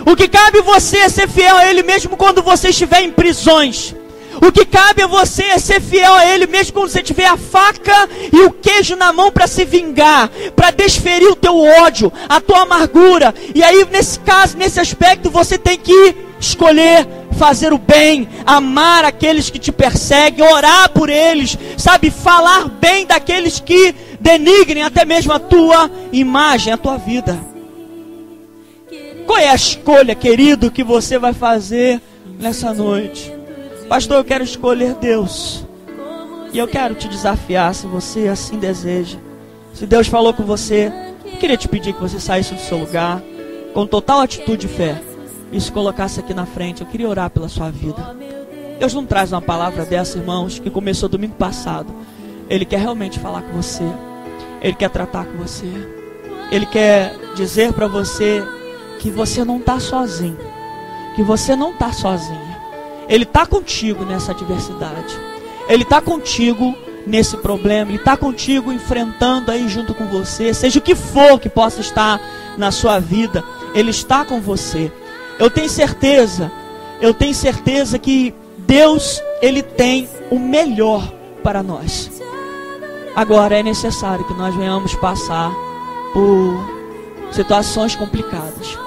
O que cabe a você é ser fiel a Ele mesmo quando você estiver em prisões. O que cabe a você é ser fiel a Ele mesmo quando você tiver a faca e o queijo na mão para se vingar, para desferir o teu ódio, a tua amargura. E aí, nesse caso, nesse aspecto, você tem que escolher fazer o bem, amar aqueles que te perseguem, orar por eles, sabe, falar bem daqueles que denigrem até mesmo a tua imagem, a tua vida. Qual é a escolha, querido, que você vai fazer nessa noite? Pastor, eu quero escolher Deus. E eu quero te desafiar, se você assim deseja. Se Deus falou com você, eu queria te pedir que você saísse do seu lugar, com total atitude de fé, e se colocasse aqui na frente. Eu queria orar pela sua vida. Deus não traz uma palavra dessa, irmãos, que começou domingo passado. Ele quer realmente falar com você. Ele quer tratar com você. Ele quer dizer para você que você não está sozinho. Que você não está sozinha. Ele está contigo nessa adversidade. Ele está contigo nesse problema. Ele está contigo enfrentando aí junto com você. Seja o que for que possa estar na sua vida, Ele está com você. Eu tenho certeza que Deus, Ele tem o melhor para nós. Agora é necessário que nós venhamos passar por situações complicadas.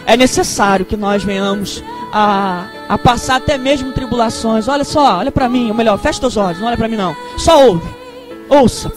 É necessário que nós venhamos a passar até mesmo tribulações. Olha só, olha para mim, ou melhor, fecha teus olhos, não olha para mim não. Só ouça.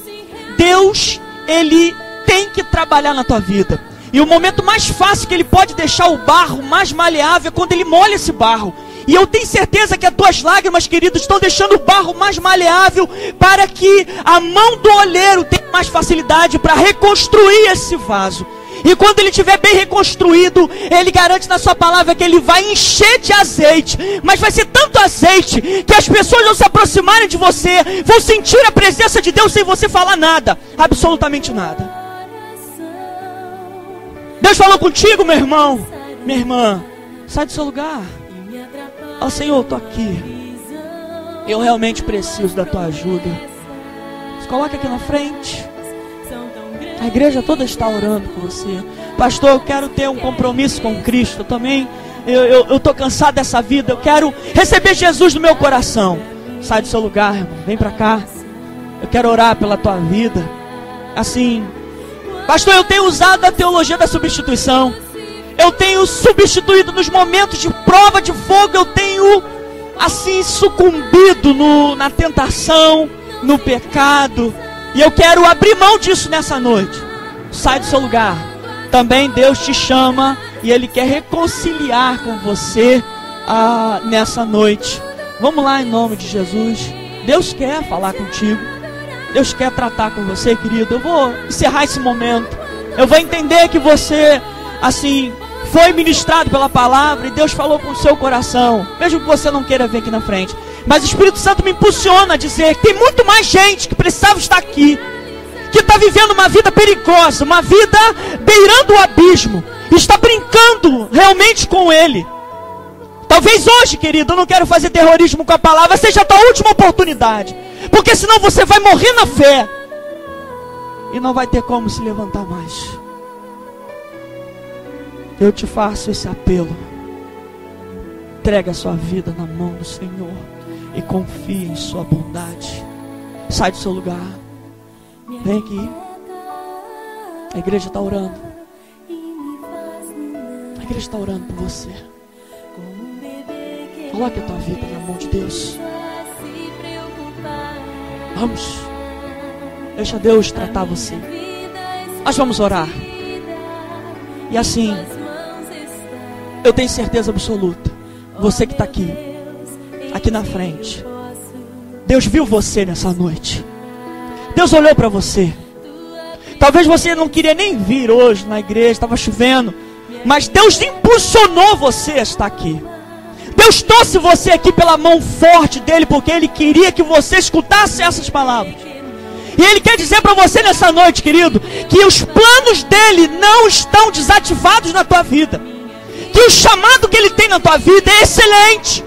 Deus, Ele tem que trabalhar na tua vida. E o momento mais fácil que Ele pode deixar o barro mais maleável é quando Ele molha esse barro. E eu tenho certeza que as tuas lágrimas, querido, estão deixando o barro mais maleável, para que a mão do olheiro tenha mais facilidade para reconstruir esse vaso. E quando ele estiver bem reconstruído, Ele garante na sua palavra que Ele vai encher de azeite. Mas vai ser tanto azeite que as pessoas vão se aproximarem de você, vão sentir a presença de Deus sem você falar nada, absolutamente nada. Deus falou contigo, meu irmão, minha irmã. Sai do seu lugar. Ó Senhor, eu estou aqui. Eu realmente preciso da tua ajuda. Se coloca aqui na frente. A igreja toda está orando por você. Pastor, eu quero ter um compromisso com Cristo. Eu também, eu estou cansado dessa vida. Eu quero receber Jesus no meu coração. Sai do seu lugar, irmão. Vem para cá. Eu quero orar pela tua vida. Assim, pastor, eu tenho usado a teologia da substituição. Eu tenho substituído nos momentos de prova de fogo. Eu tenho, assim, sucumbido na tentação, no pecado. E eu quero abrir mão disso nessa noite. Sai do seu lugar. Também Deus te chama e Ele quer reconciliar com você nessa noite. Vamos lá, em nome de Jesus. Deus quer falar contigo. Deus quer tratar com você, querido. Eu vou encerrar esse momento. Eu vou entender que você, assim, foi ministrado pela palavra e Deus falou com o seu coração, mesmo que você não queira vir aqui na frente. Mas o Espírito Santo me impulsiona a dizer que tem muito mais gente que precisava estar aqui, que está vivendo uma vida perigosa, uma vida beirando o abismo, está brincando realmente com Ele. Talvez hoje, querido, eu não quero fazer terrorismo com a palavra, seja a tua última oportunidade, porque senão você vai morrer na fé e não vai ter como se levantar mais. Eu te faço esse apelo. Entregue a sua vida na mão do Senhor e confie em sua bondade. Sai do seu lugar. Vem aqui. A igreja está orando. A igreja está orando por você. Coloque a tua vida na mão de Deus. Vamos. Deixa Deus tratar você. Nós vamos orar. E assim, eu tenho certeza absoluta, você que está aqui na frente, Deus viu você nessa noite. Deus olhou para você. Talvez você não queria nem vir hoje na igreja, estava chovendo, mas Deus impulsionou você a estar aqui. Deus trouxe você aqui pela mão forte dele, porque Ele queria que você escutasse essas palavras. E Ele quer dizer para você nessa noite, querido, que os planos dEle não estão desativados na tua vida. Que o chamado que Ele tem na tua vida é excelente.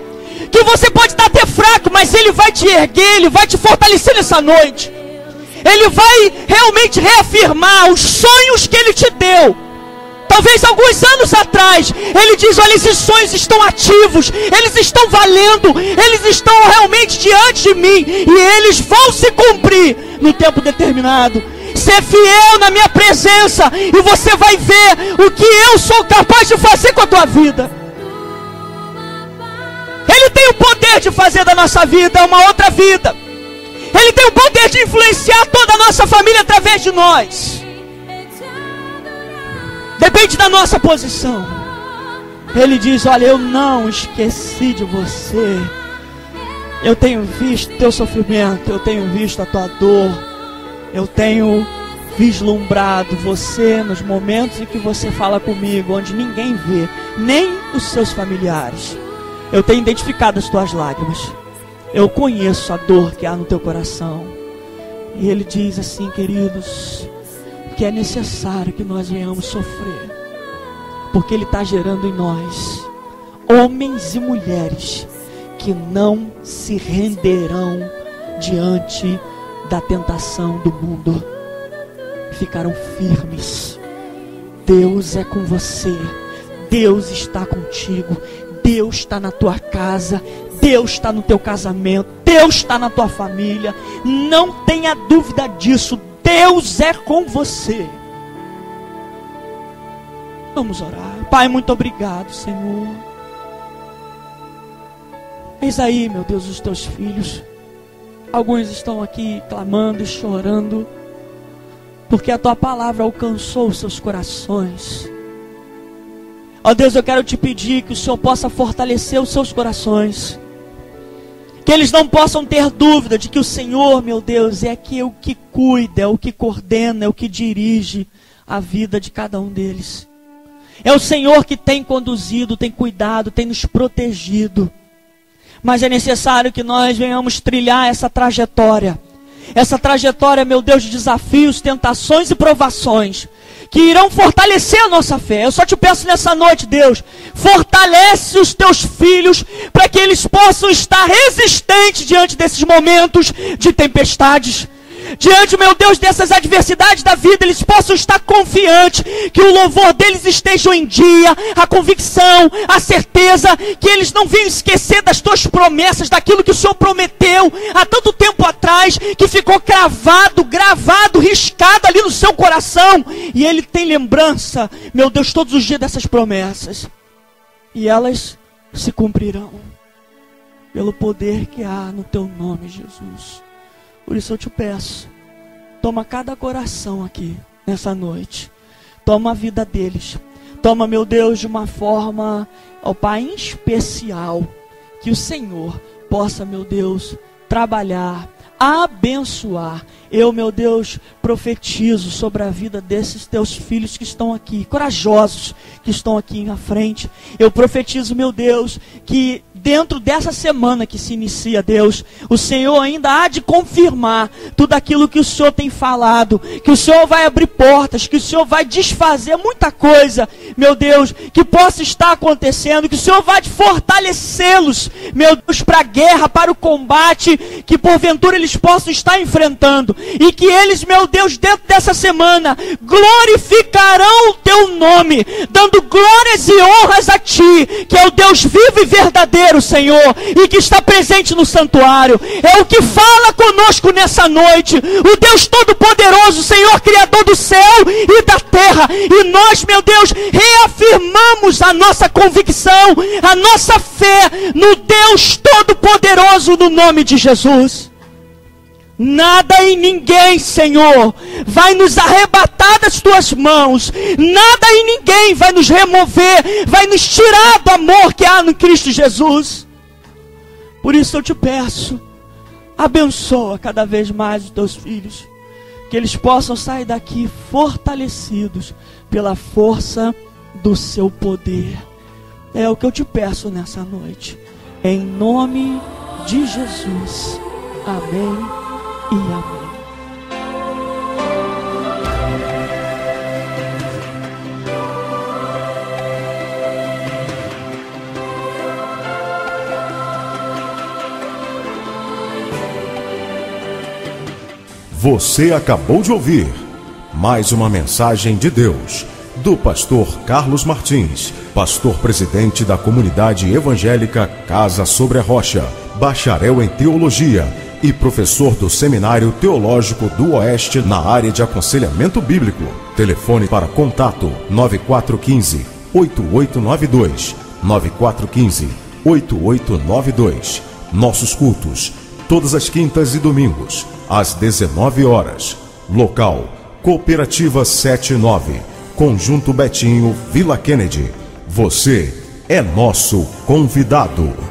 Que você pode estar até fraco, mas Ele vai te erguer, Ele vai te fortalecer nessa noite. Ele vai realmente reafirmar os sonhos que Ele te deu. Talvez alguns anos atrás, Ele diz, olha, esses sonhos estão ativos, eles estão valendo, eles estão realmente diante de mim, e eles vão se cumprir no tempo determinado. Ser fiel na minha presença, e você vai ver o que eu sou capaz de fazer com a tua vida. Ele tem o poder de fazer da nossa vida uma outra vida. Ele tem o poder de influenciar toda a nossa família através de nós. Depende da nossa posição. Ele diz, olha, eu não esqueci de você. Eu tenho visto teu sofrimento, eu tenho visto a tua dor. Eu tenho vislumbrado você nos momentos em que você fala comigo, onde ninguém vê, nem os seus familiares. Eu tenho identificado as tuas lágrimas. Eu conheço a dor que há no teu coração. E Ele diz assim, queridos, que é necessário que nós venhamos sofrer, porque Ele está gerando em nós homens e mulheres que não se renderão diante da tentação do mundo, ficarão firmes. Deus é com você, Deus está contigo, Deus está na tua casa, Deus está no teu casamento, Deus está na tua família. Não tenha dúvida disso. Deus é com você. Vamos orar. Pai, muito obrigado, Senhor. Eis aí, meu Deus, os teus filhos. Alguns estão aqui clamando e chorando, porque a tua palavra alcançou os seus corações. Ó Deus, eu quero te pedir que o Senhor possa fortalecer os seus corações. Que eles não possam ter dúvida de que o Senhor, meu Deus, é o que cuida, é o que coordena, é o que dirige a vida de cada um deles. É o Senhor que tem conduzido, tem cuidado, tem nos protegido. Mas é necessário que nós venhamos trilhar essa trajetória. Essa trajetória, meu Deus, de desafios, tentações e provações, que irão fortalecer a nossa fé. Eu só te peço nessa noite, Deus, fortalece os teus filhos, para que eles possam estar resistentes diante desses momentos de tempestades. Diante, meu Deus, dessas adversidades da vida, eles possam estar confiantes, que o louvor deles esteja em dia, a convicção, a certeza, que eles não venham esquecer das tuas promessas, daquilo que o Senhor prometeu há tanto tempo atrás, que ficou cravado, gravado, riscado ali no seu coração, e ele tem lembrança, meu Deus, todos os dias dessas promessas, e elas se cumprirão, pelo poder que há no teu nome, Jesus. Por isso eu te peço, toma cada coração aqui, nessa noite. Toma a vida deles. Toma, meu Deus, de uma forma, ó Pai, especial. Que o Senhor possa, meu Deus, trabalhar, abençoar. Eu, meu Deus, profetizo sobre a vida desses teus filhos que estão aqui, corajosos, que estão aqui na frente. Eu profetizo, meu Deus, que dentro dessa semana que se inicia, Deus, o Senhor ainda há de confirmar tudo aquilo que o Senhor tem falado, que o Senhor vai abrir portas, que o Senhor vai desfazer muita coisa, meu Deus, que possa estar acontecendo, que o Senhor vai fortalecê-los, meu Deus, para a guerra, para o combate, que porventura eles possam estar enfrentando, e que eles, meu Deus, dentro dessa semana, glorificarão o teu nome, dando glórias e honras a ti, que é o Deus vivo e verdadeiro, Senhor, e que está presente no santuário. É o que fala conosco nessa noite, o Deus Todo-Poderoso, Senhor, Criador do céu e da terra, e nós, meu Deus, reafirmamos a nossa convicção, a nossa fé no Deus Todo-Poderoso, no nome de Jesus. Nada e ninguém, Senhor, vai nos arrebatar das tuas mãos. Nada e ninguém vai nos remover, vai nos tirar do amor que há no Cristo Jesus. Por isso eu te peço, abençoa cada vez mais os teus filhos, que eles possam sair daqui fortalecidos pela força do seu poder. É o que eu te peço nessa noite, em nome de Jesus. Amém e amém. Você acabou de ouvir mais uma mensagem de Deus, do pastor Carlos Martins, pastor presidente da comunidade evangélica Casa sobre a Rocha, bacharel em teologia e professor do Seminário Teológico do Oeste na área de aconselhamento bíblico. Telefone para contato 9415-8892, 9415-8892. Nossos cultos, todas as quintas e domingos, às 19 horas. Local, Cooperativa 79, Conjunto Betinho, Vila Kennedy. Você é nosso convidado.